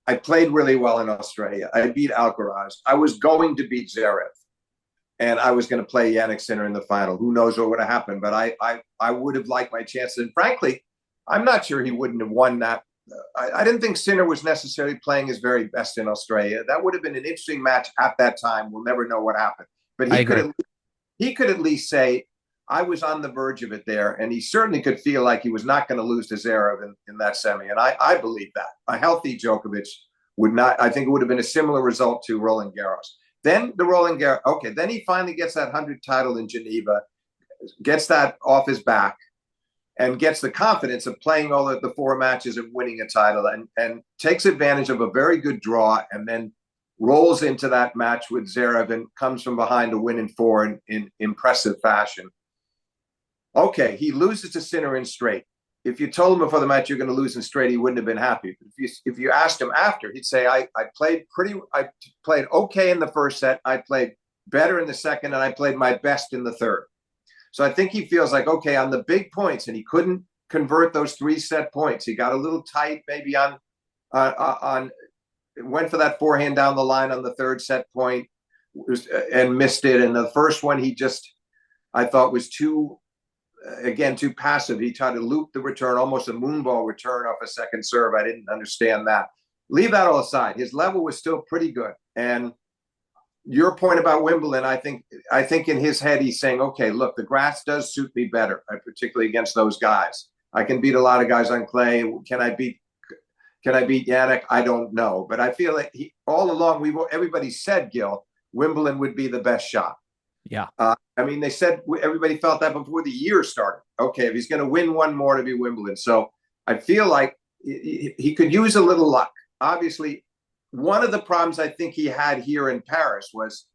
I played really well in Australia. I beat Alcaraz. I was going to beat Zverev, and I was going to play Jannik Sinner in the final. Who knows what would have happened? But I would have liked my chances. And frankly, I'm not sure he wouldn't have won that. I didn't think Sinner was necessarily playing his very best in Australia. That would have been an interesting match at that time. We'll never know what happened. But he could at least say, I was on the verge of it there. And he certainly could feel like he was not going to lose to Zverev in that semi. And I believe that. A healthy Djokovic would not. I think it would have been a similar result to Roland Garros. Then the Roland Garros. Okay, then he finally gets that 100 title in Geneva, gets that off his back, and gets the confidence of playing all the 4 matches and winning a title, and takes advantage of a very good draw, and then rolls into that match with Zverev and comes from behind to win in 4 in impressive fashion. Okay, he loses to Sinner in straight. If you told him before the match you're going to lose in straight, he wouldn't have been happy. If you asked him after, he'd say, I played okay in the first set, I played better in the second, and I played my best in the third. So I think he feels like, okay, on the big points, and he couldn't convert those 3-set points. He got a little tight maybe on went for that forehand down the line on the 3rd set point and missed it. And the first one I thought was too passive. He tried to loop the return, almost a moonball return off a second serve. I didn't understand that. Leave that all aside. His level was still pretty good. And your point about Wimbledon, I think in his head, he's saying, okay, look, the grass does suit me better, particularly against those guys. I can beat a lot of guys on clay. Can I beat Jannik? I don't know. But I feel like all along, everybody said, Gill, Wimbledon would be the best shot. Yeah. I mean, they said everybody felt that before the year started. Okay, if he's going to win one more to be Wimbledon. So I feel like he could use a little luck. Obviously, one of the problems I think he had here in Paris was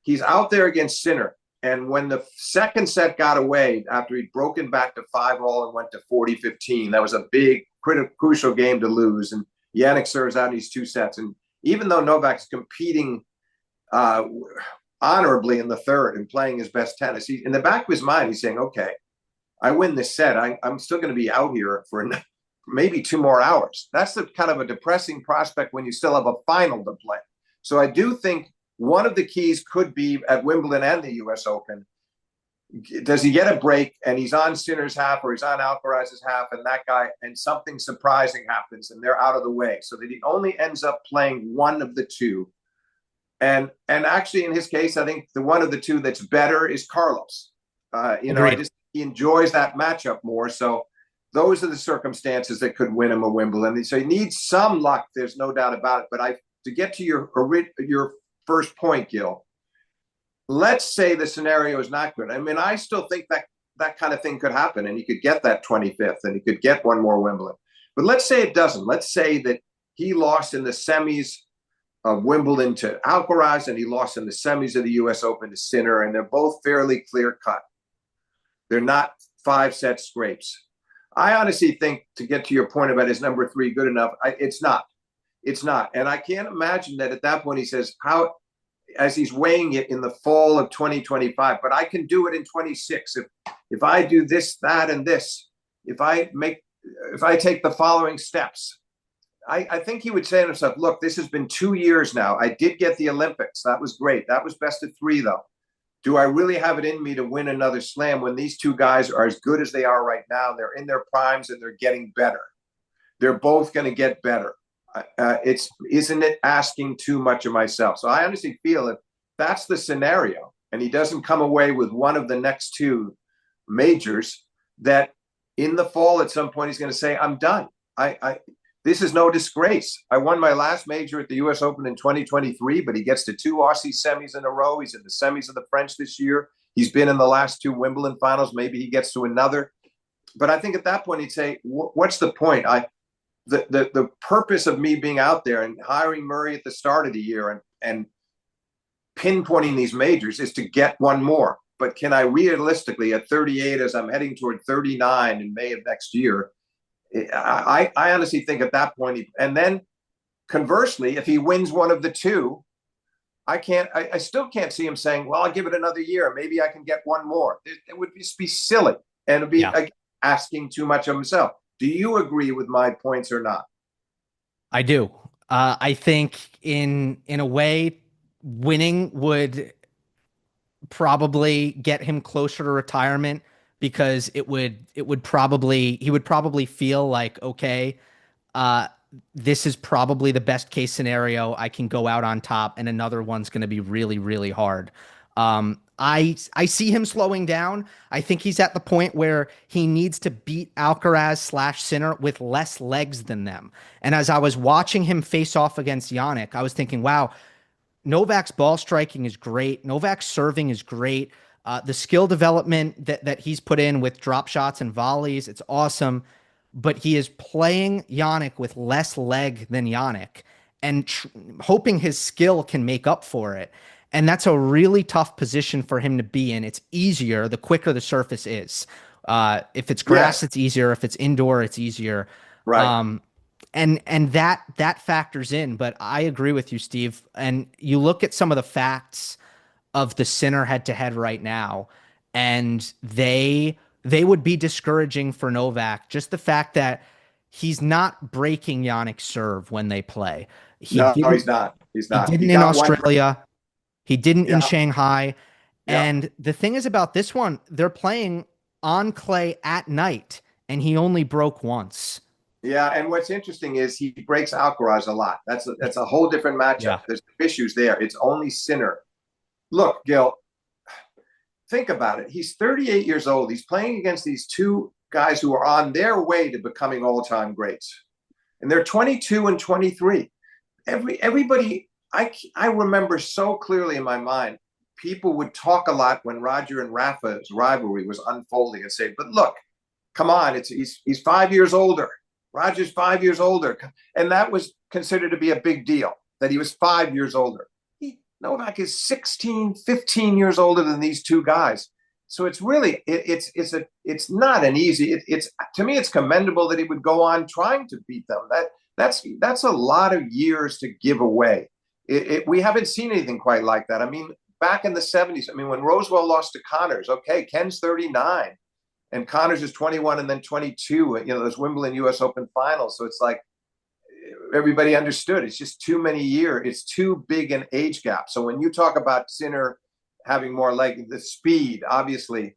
he's out there against Sinner. And when the second set got away, after he'd broken back to 5-all and went to 40-15, that was a big, crucial game to lose. And Jannik serves out in these 2 sets. And even though Novak's competing honorably in the third and playing his best tennis, in the back of his mind, he's saying, okay, I win this set. I'm still going to be out here for maybe 2 more hours. That's the kind of a depressing prospect when you still have a final to play. So I do think one of the keys could be at Wimbledon and the U.S. Open. Does he get a break and he's on Sinner's half or he's on Alcaraz's half and something surprising happens and they're out of the way so that he only ends up playing one of the 2. And actually in his case, I think the one of the 2 that's better is Carlos. He enjoys that matchup more. So those are the circumstances that could win him a Wimbledon. So he needs some luck. There's no doubt about it. But to get to your first point, Gill, let's say the scenario is not good. I mean, I still think that kind of thing could happen and he could get that 25th and he could get one more Wimbledon. But let's say it doesn't. Let's say that he lost in the semis of Wimbledon to Alcaraz and he lost in the semis of the U.S. Open to Sinner, and they're both fairly clear-cut. They're not 5-set scrapes. I honestly think, to get to your point about his number 3 good enough, it's not. It's not. And I can't imagine that at that point he says, as he's weighing it in the fall of 2025, but I can do it in 26. If I do this, that, and this, if I take the following steps, I think he would say to himself, look, this has been 2 years now. I did get the Olympics. That was great. That was best of 3, though. Do I really have it in me to win another slam when these 2 guys are as good as they are right now? They're in their primes and they're getting better. They're both going to get better. Isn't it asking too much of myself? So I honestly feel if that's the scenario and he doesn't come away with one of the next 2 majors, that in the fall at some point he's going to say, I'm done. This is no disgrace. I won my last major at the U.S. Open in 2023, but he gets to 2 Aussie semis in a row. He's in the semis of the French this year. He's been in the last 2 Wimbledon finals. Maybe he gets to another. But I think at that point he'd say, what's the point? The purpose of me being out there and hiring Murray at the start of the year and pinpointing these majors is to get one more. But can I realistically, at 38, as I'm heading toward 39 in May of next year, I honestly think at that point, and then conversely, if he wins one of the 2, I still can't see him saying, well, I'll give it another year. Maybe I can get one more. It would just be silly and it'd be asking too much of himself. Do you agree with my points or not? I do. I think in a way, winning would probably get him closer to retirement, because he would probably feel like, okay, this is probably the best case scenario. I can go out on top, and another one's going to be really, really hard. I see him slowing down. I think he's at the point where he needs to beat Alcaraz/Sinner with less legs than them. And as I was watching him face off against Jannik, I was thinking, wow, Novak's ball striking is great. Novak's serving is great. The skill development that he's put in with drop shots and volleys, it's awesome. But he is playing Jannik with less leg than Jannik and hoping his skill can make up for it. And that's a really tough position for him to be in. It's easier the quicker the surface is. If it's grass, it's easier. If it's indoor, it's easier. Right. And that factors in. But I agree with you, Steve. And you look at some of the facts of the Sinner head-to-head right now, and they would be discouraging for Novak. Just the fact that he's not breaking Jannik's serve when they play. No, he's not. He's not. He didn't in Australia. He didn't in Shanghai. Yeah. And the thing is about this one, they're playing on clay at night, and he only broke once. Yeah, and what's interesting is he breaks Alcaraz a lot. That's a whole different matchup. Yeah. There's issues there. It's only Sinner. Look, Gill, think about it. He's 38 years old. He's playing against these 2 guys who are on their way to becoming all-time greats. And they're 22 and 23. Everybody, I remember so clearly in my mind, people would talk a lot when Roger and Rafa's rivalry was unfolding and say, but look, come on, he's 5 years older. Roger's 5 years older. And that was considered to be a big deal, that he was 5 years older. Novak is 16, 15 years older than these two guys. So it's really it's not an easy. It's to me it's commendable that he would go on trying to beat them. That's a lot of years to give away. We haven't seen anything quite like that. I mean, back in the 70s, I mean, when Rosewell lost to Connors, okay, Ken's 39 and Connors is 21 and then 22, you know, those Wimbledon US Open finals. So it's like everybody understood it's just too many years. It's too big an age gap. So when you talk about Sinner having more like the speed, obviously,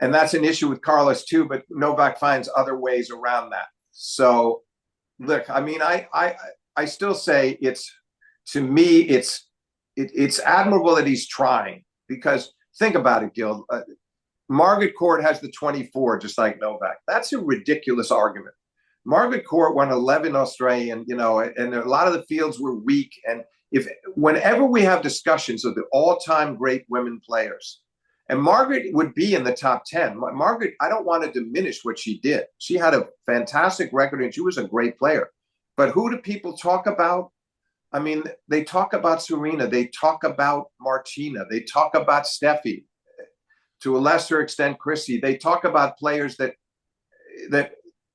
and that's an issue with Carlos too, but Novak finds other ways around that. So look, I mean, I still say to me, it's admirable that he's trying, because think about it, Gil. Margaret Court has the 24, just like Novak. That's a ridiculous argument. Margaret Court won 11 Australian, you know, and a lot of the fields were weak. And whenever we have discussions of the all-time great women players, and Margaret would be in the top 10. Margaret, I don't want to diminish what she did. She had a fantastic record and she was a great player. But who do people talk about? I mean, they talk about Serena, they talk about Martina, they talk about Steffi, to a lesser extent, Chrissy. They talk about players that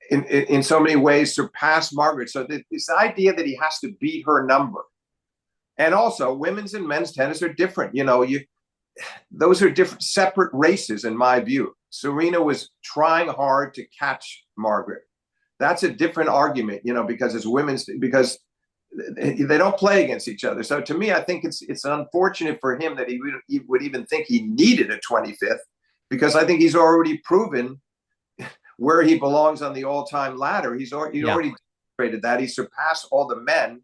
in so many ways surpass Margaret. So this idea that he has to beat her number. And also, women's and men's tennis are different. You know, those are different, separate races in my view. Serena was trying hard to catch Margaret. That's a different argument, you know, because they don't play against each other. So to me, I think it's unfortunate for him that he would even think he needed a 25th, because I think he's already proven where he belongs on the all-time ladder. He's already demonstrated that. He surpassed all the men.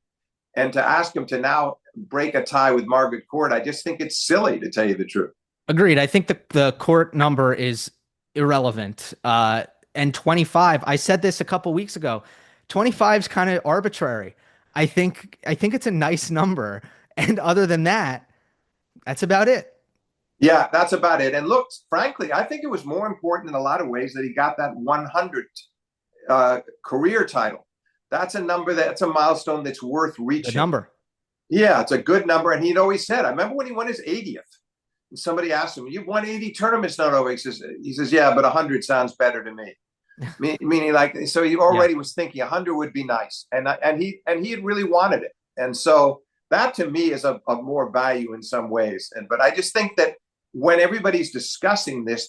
And to ask him to now break a tie with Margaret Court, I just think it's silly, to tell you the truth. Agreed. I think the court number is irrelevant. And 25, I said this a couple weeks ago, 25 is kind of arbitrary. I think it's a nice number. And other than that, that's about it. Yeah, that's about it. And look, frankly, I think it was more important in a lot of ways that he got that 100th career title. That's a number, that's a milestone that's worth reaching. The number. Yeah, it's a good number. And he'd always said, I remember when he won his 80th, and somebody asked him, you've won 80 tournaments now, Novak. He says, yeah, but 100 sounds better to me. Meaning, like, so he already was thinking 100 would be nice. And he had really wanted it. And so that to me is of more value in some ways. But I just think that when everybody's discussing this,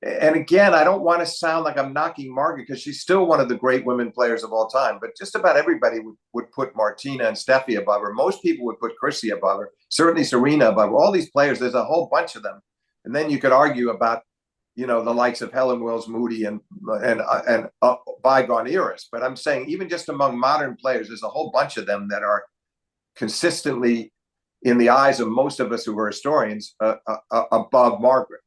and again, I don't want to sound like I'm knocking Margaret, because she's still one of the great women players of all time, but just about everybody would put Martina and Steffi above her. Most people would put Chrissy above her, certainly Serena above her. All these players, there's a whole bunch of them. And then you could argue about, you know, the likes of Helen Wills Moody and bygone eras. But I'm saying even just among modern players, there's a whole bunch of them that are consistently, in the eyes of most of us who are historians, above Margaret.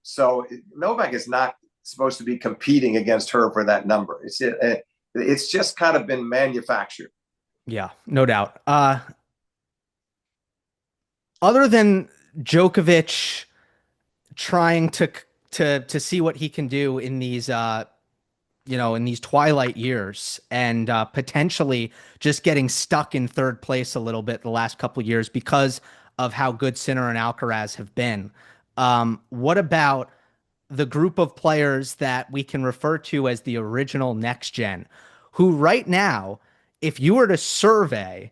So Novak is not supposed to be competing against her for that number. It's just kind of been manufactured. Yeah, no doubt. Other than Djokovic trying to see what he can do in these in these twilight years, and potentially just getting stuck in third place a little bit the last couple of years because of how good Sinner and Alcaraz have been. What about the group of players that we can refer to as the original next gen, who right now, if you were to survey,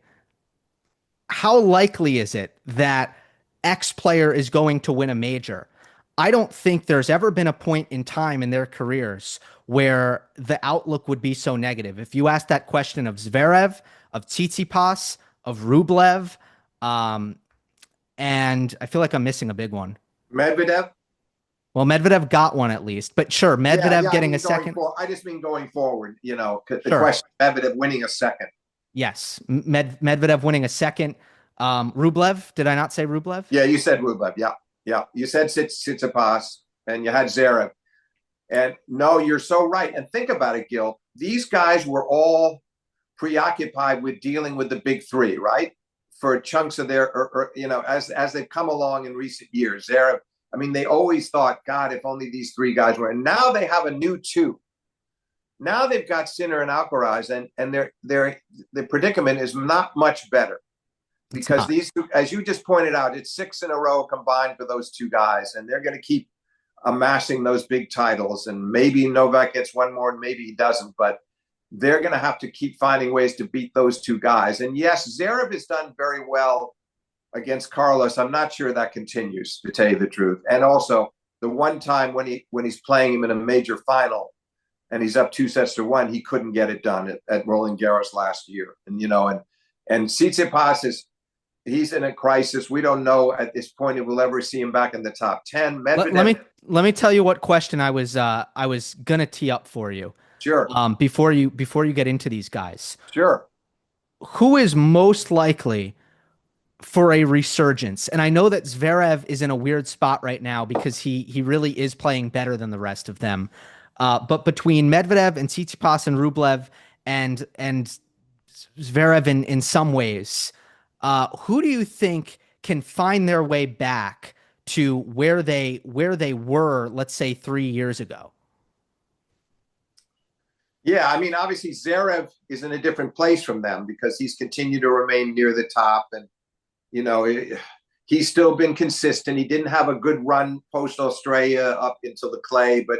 how likely is it that X player is going to win a major? I don't think there's ever been a point in time in their careers where the outlook would be so negative. If you ask that question of Zverev, of Tsitsipas, of Rublev, and I feel like I'm missing a big one. Medvedev? Well, Medvedev got one at least, but sure, Medvedev getting a second. I just mean going forward, you know, the Sure. question of Medvedev winning a second. Yes, Medvedev winning a second. Rublev, did I not say Rublev? Yeah, you said Rublev, yeah. Yeah, you said Tsitsipas, and you had Zverev. And no, you're so right. And think about it, Gil. These guys were all preoccupied with dealing with the big three, right? For chunks of their, as they've come along in recent years. Zverev, I mean, they always thought, God, if only these three guys were. And now they have a new two. Now they've got Sinner and Alcaraz, and the predicament is not much better. It's because not. these two, as you just pointed out, it's 6 in a row combined for those two guys, and they're going to keep amassing those big titles. And maybe Novak gets one more, and maybe he doesn't, but they're going to have to keep finding ways to beat those two guys. And yes, Zverev has done very well against Carlos. I'm not sure that continues, to tell you the truth. And also, the one time when he's playing him in a major final and he's up 2-1, he couldn't get it done at Roland Garros last year. And and Tsitsipas he's in a crisis. We don't know at this point if we'll ever see him back in the top 10. Let me tell you what question I was gonna tee up for you. Sure. Before you get into these guys. Sure. Who is most likely for a resurgence? And I know that Zverev is in a weird spot right now because he really is playing better than the rest of them. But between Medvedev and Tsitsipas and Rublev and Zverev in some ways, who do you think can find their way back to where they were, let's say 3 years ago? Yeah, I mean, obviously Zverev is in a different place from them because he's continued to remain near the top, and he's still been consistent. He didn't have a good run post Australia up into the clay, but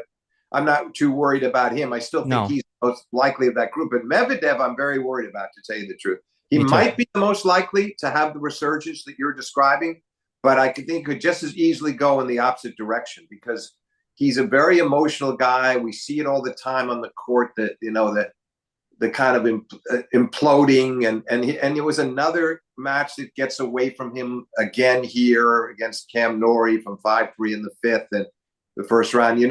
I'm not too worried about him. I still think he's most likely of that group. But Medvedev, I'm very worried about, to tell you the truth. He might be the most likely to have the resurgence that you're describing, but I think it could just as easily go in the opposite direction because he's a very emotional guy. We see it all the time on the court, that the kind of imploding, and it was another match that gets away from him again here against Cam Norrie from 5-3 in the fifth and the first round.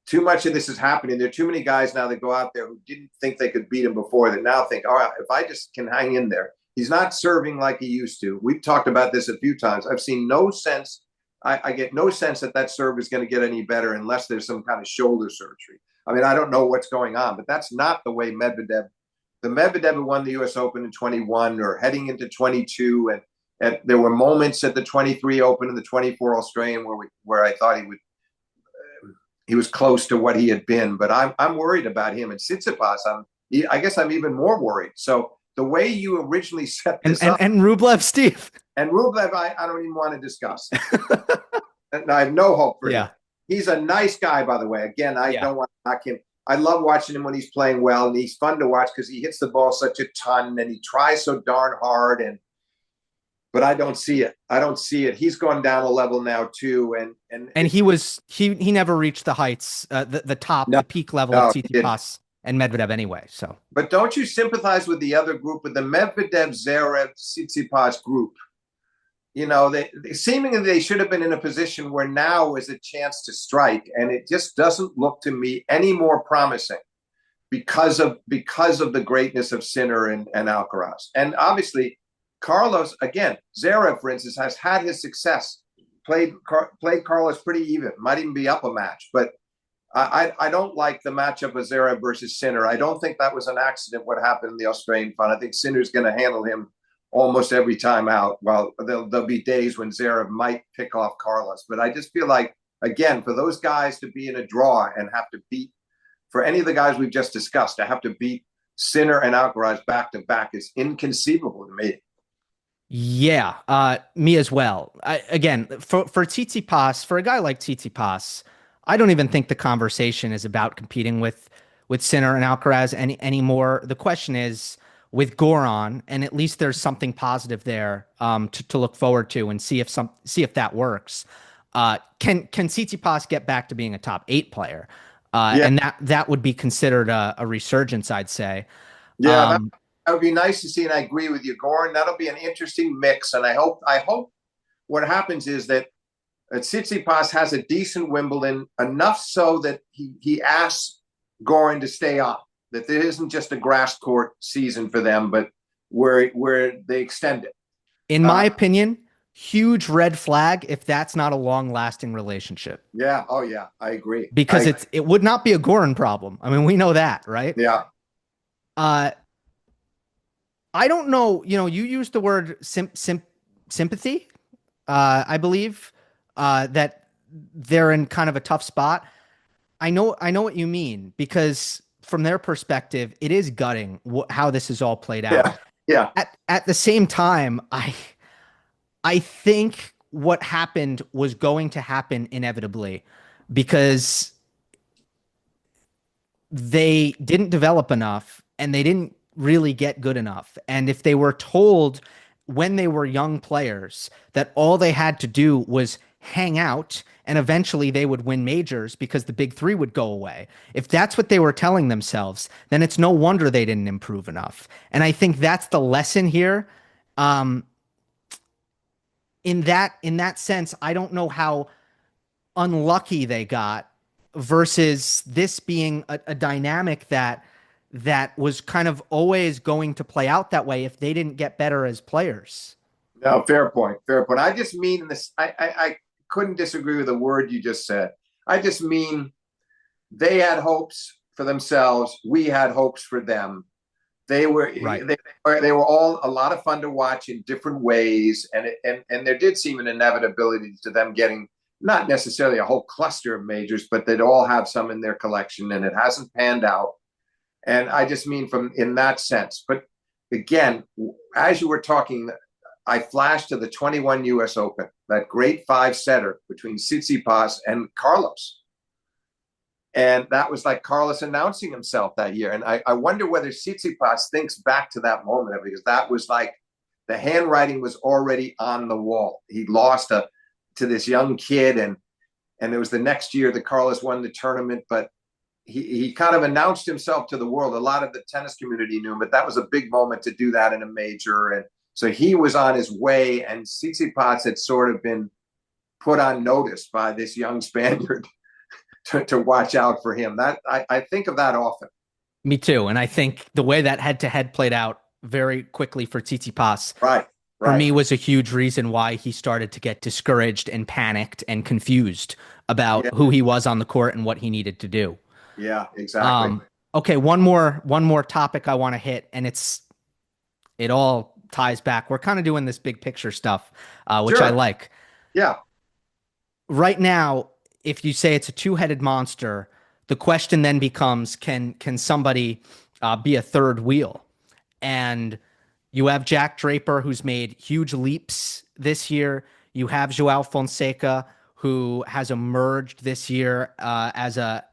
Too much of this is happening. There are too many guys now that go out there who didn't think they could beat him before that now think, all right, if I just can hang in there. He's not serving like he used to. We've talked about this a few times. I've seen no sense. I get no sense that serve is going to get any better unless there's some kind of shoulder surgery. I mean, I don't know what's going on, but that's not the way the Medvedev who won the U.S. Open in 21 or heading into 22. And there were moments at the 23 Open and the 24 Australian where I thought he was close to what he had been, but I'm worried about him. And Tsitsipas, I guess I'm even more worried. So the way you originally set this up, and Rublev, Steve, and Rublev, I don't even want to discuss. And I have no hope for him. He's a nice guy, by the way. Again, I don't want to knock him. I love watching him when he's playing well, and he's fun to watch because he hits the ball such a ton and he tries so darn hard. But I don't see it. He's gone down a level now too, and he never reached the heights, the peak level of Tsitsipas and Medvedev anyway. So, but don't you sympathize with the other group, with the Medvedev, Zverev, Tsitsipas group? Seemingly they should have been in a position where now is a chance to strike, and it just doesn't look to me any more promising because of the greatness of Sinner and Alcaraz, and obviously. Carlos, again, Zverev, for instance, has had his success, played Carlos pretty even, might even be up a match. But I don't like the matchup of Zverev versus Sinner. I don't think that was an accident what happened in the Australian final. I think Sinner's going to handle him almost every time out. Well, there'll be days when Zverev might pick off Carlos. But I just feel like, again, for those guys to be in a draw and have to beat, for any of the guys we've just discussed, to have to beat Sinner and Alcaraz back-to-back is inconceivable to me. Yeah, me as well. Again, for Tsitsipas, for a guy like Tsitsipas, I don't even think the conversation is about competing with Sinner and Alcaraz anymore. The question is with Goran, and at least there's something positive there to look forward to and see if that works. Can Tsitsipas get back to being a top 8 player? And that would be considered a resurgence, I'd say. Yeah. That would be nice to see, and I agree with you, Goran. That'll be an interesting mix, and I hope what happens is that Tsitsipas has a decent Wimbledon, enough so that he asks Goran to stay on, that there isn't just a grass court season for them, but where they extend it. In my opinion, huge red flag if that's not a long-lasting relationship. Yeah. Oh, yeah. I agree. Because it would not be a Goran problem. I mean, we know that, right? Yeah. I don't know. You used the word sympathy. I believe that they're in kind of a tough spot. I know what you mean, because from their perspective, it is gutting how this is all played out. Yeah. At the same time, I think what happened was going to happen inevitably because they didn't develop enough and they didn't really get good enough. And if they were told when they were young players that all they had to do was hang out and eventually they would win majors because the big three would go away. If that's what they were telling themselves, then it's no wonder they didn't improve enough. And I think that's the lesson here. Um, in that sense, I don't know how unlucky they got versus this being a dynamic that was kind of always going to play out that way if they didn't get better as players. No, fair point. Fair point. I just mean this. I couldn't disagree with the word you just said. I just mean they had hopes for themselves. We had hopes for them. They were Right. they were all a lot of fun to watch in different ways, and there did seem an inevitability to them getting not necessarily a whole cluster of majors, but they'd all have some in their collection, and it hasn't panned out. And I just mean from in that sense. But again, as you were talking, I flashed to the 21 U.S. Open, that great five setter between Tsitsipas and Carlos. And that was like Carlos announcing himself that year. And I wonder whether Tsitsipas thinks back to that moment, because that was like the handwriting was already on the wall. He lost to this young kid, and it was the next year that Carlos won the tournament. But he kind of announced himself to the world. A lot of the tennis community knew him, but that was a big moment to do that in a major. And so he was on his way, and Tsitsipas had sort of been put on notice by this young Spaniard to watch out for him. That I think of that often. Me too. And I think the way that head to head played out very quickly for Tsitsipas Right. for Right. me was a huge reason why he started to get discouraged and panicked and confused about Yeah. who he was on the court and what he needed to do. Yeah, exactly. Okay, one more topic I want to hit, and it all ties back. We're kind of doing this big picture stuff, which I Sure. like. Yeah. Right now, if you say it's a two-headed monster, the question then becomes, can somebody be a third wheel? And you have Jack Draper, who's made huge leaps this year. You have Joao Fonseca, who has emerged this year as a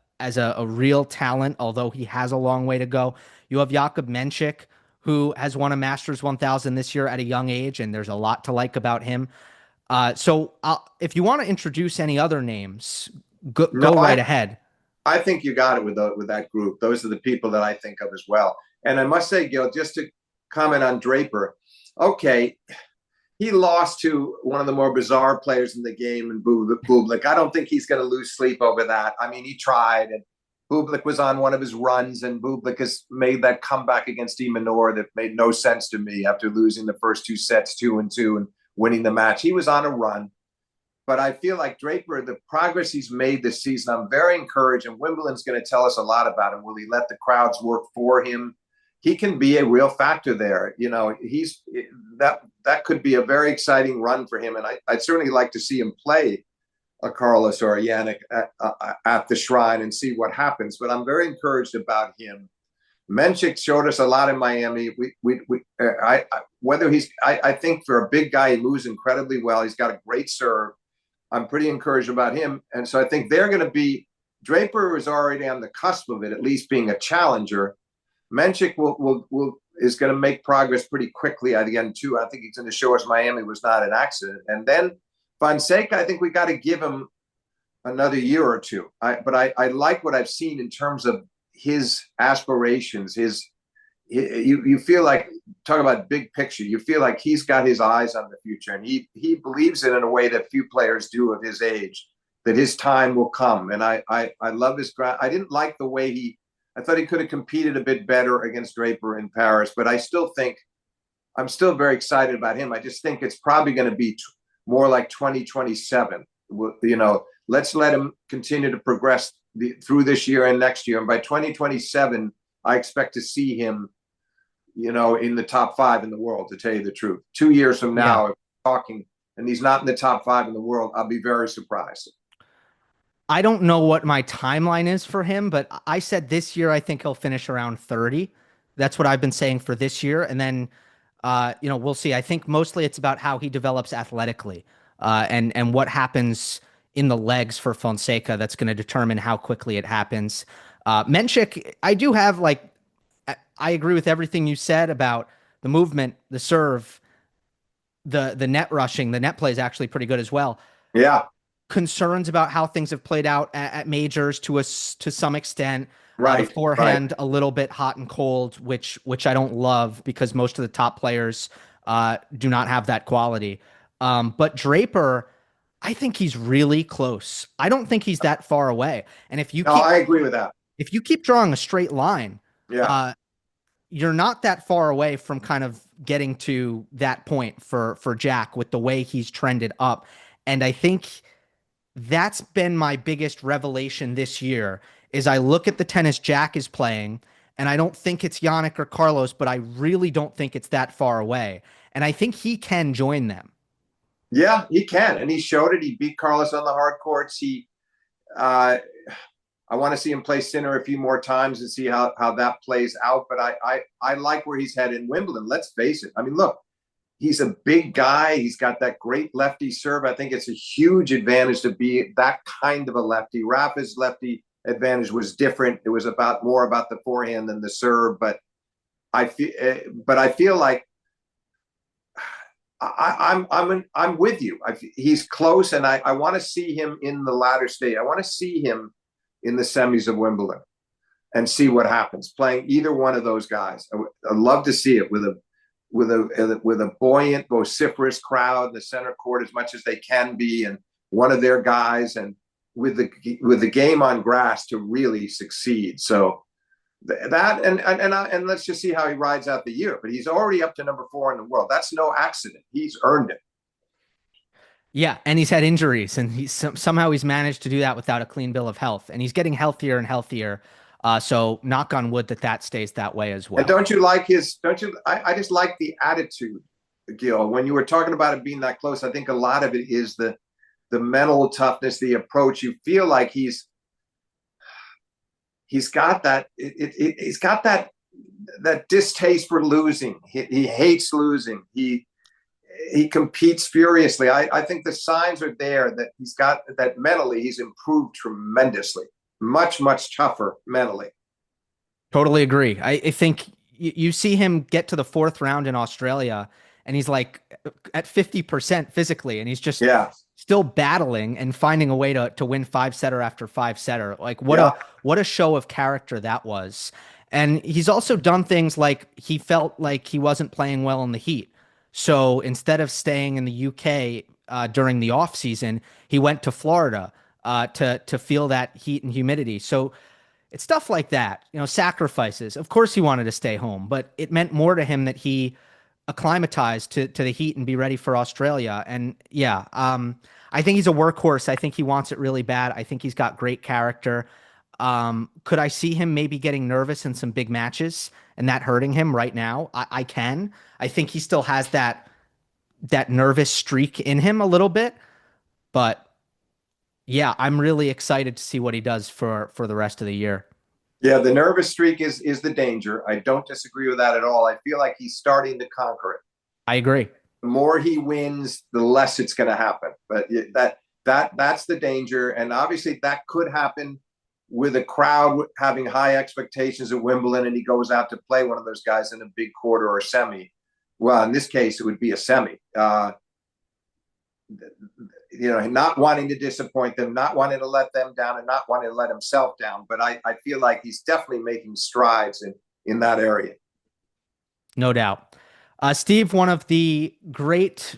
real talent, although he has a long way to go. You have Jakub Mensik, who has won a Masters 1000 this year at a young age, and there's a lot to like about him. So if you want to introduce any other names, No, go right ahead. I think you got it with that group. Those are the people that I think of as well. And I must say, Gil, just to comment on Draper, okay, he lost to one of the more bizarre players in the game in Bublik. I don't think he's going to lose sleep over that. I mean, he tried, and Bublik was on one of his runs, and Bublik has made that comeback against Imanor that made no sense to me after losing the first two sets 2-2 and winning the match. He was on a run. But I feel like Draper, the progress he's made this season, I'm very encouraged. And Wimbledon's going to tell us a lot about him. Will he let the crowds work for him? He can be a real factor there. You know, he's that could be a very exciting run for him. And I'd certainly like to see him play a Carlos or a Jannik at the Shrine and see what happens. But I'm very encouraged about him. Mensik showed us a lot in Miami. I think for a big guy, he moves incredibly well. He's got a great serve. I'm pretty encouraged about him. And so I think they're going to be, Draper is already on the cusp of it, at least being a challenger. Mensik is going to make progress pretty quickly again, too. I think he's going to show us Miami was not an accident. And then Fonseca, I think we got to give him another year or two. But I like what I've seen in terms of his aspirations, you feel like, talk about big picture, you feel like he's got his eyes on the future, and he believes it in a way that few players do of his age, that his time will come. And I love his I didn't like the way I thought he could have competed a bit better against Draper in Paris, but I'm still very excited about him. I just think it's probably going to be more like 2027. You know, let's let him continue to progress through this year and next year. And by 2027, I expect to see him, you know, in the top 5 in the world, to tell you the truth. 2 years from now, if we're talking and he's not in the top 5 in the world, I'll be very surprised. I don't know what my timeline is for him, but I said this year I think he'll finish around 30. That's what I've been saying for this year. And then We'll see. I think mostly it's about how he develops athletically, and what happens in the legs for Fonseca that's going to determine how quickly it happens. Mensik, I do have like, I agree with everything you said about the movement, the serve, the net rushing. The net play is actually pretty good as well. Yeah. Concerns about how things have played out at majors to some extent. The Right. forehand a little bit hot and cold, which I don't love because most of the top players do not have that quality. But Draper, I think he's really close. I don't think he's that far away. And No, I agree with that. if you keep drawing a straight line, Yeah. You're not that far away from kind of getting to that point for Jack with the way he's trended up. And I think that's been my biggest revelation this year is I look at the tennis Jack is playing and I don't think it's Jannik or Carlos, but I really don't think it's that far away. And I think he can join them. Yeah, he can. And he showed it. He beat Carlos on the hard courts. I want to see him play Sinner a few more times and see how that plays out. But I like where he's headed in Wimbledon. Let's face it. I mean, look, he's a big guy. He's got that great lefty serve. I think it's a huge advantage to be that kind of a lefty. Rafa's lefty advantage was different. It was more about the forehand than the serve. But I feel like I'm with you. He's close, and I want to see him in the latter stage. I want to see him in the semis of Wimbledon and see what happens playing either one of those guys. I'd love to see it with a buoyant, vociferous crowd in the center court as much as they can be, and one of their guys, and with the game on grass to really succeed. So that and let's just see how he rides out the year. But he's already up to number 4 in the world. That's no accident. He's earned it. Yeah, and he's had injuries, and somehow he's managed to do that without a clean bill of health, and he's getting healthier and healthier. So knock on wood that stays that way as well. And don't you like I just like the attitude, Gil. When you were talking about it being that close, I think a lot of it is the mental toughness, the approach. You feel like he's got that. He's got that distaste for losing. He hates losing. He competes furiously. I think the signs are there that he's got that mentally he's improved tremendously. Much, much tougher mentally. Totally agree. I think you see him get to the 4th round in Australia and he's like at 50% physically, and he's just still battling and finding a way to win 5-setter after 5-setter. Like what a show of character that was. And he's also done things like he felt like he wasn't playing well in the heat. So instead of staying in the UK during the off season, he went to Florida to feel that heat and humidity. So it's stuff like that, sacrifices. Of course he wanted to stay home, but it meant more to him that he acclimatized to the heat and be ready for Australia. And I think he's a workhorse. I think he wants it really bad. I think he's got great character. Could I see him maybe getting nervous in some big matches and that hurting him right now? I can. I think he still has that nervous streak in him a little bit, but yeah, I'm really excited to see what he does for the rest of the year. Yeah, the nervous streak is the danger. I don't disagree with that at all. I feel like he's starting to conquer it. I agree. The more he wins, the less it's going to happen. But that's the danger, and obviously that could happen with a crowd having high expectations at Wimbledon, and he goes out to play one of those guys in a big quarter or semi. Well, in this case, it would be a semi. Not wanting to disappoint them, not wanting to let them down, and not wanting to let himself down. But I feel like he's definitely making strides in that area. No doubt. Steve, one of the great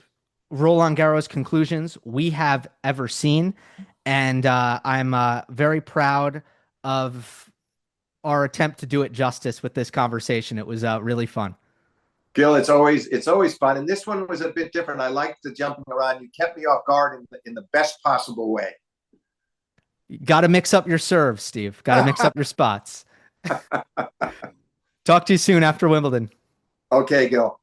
Roland Garros conclusions we have ever seen. And I'm very proud of our attempt to do it justice with this conversation. It was really fun. Gil, it's always fun. And this one was a bit different. I liked the jumping around. You kept me off guard in the best possible way. Got to mix up your serve, Steve. Got to mix up your spots. Talk to you soon after Wimbledon. Okay, Gil.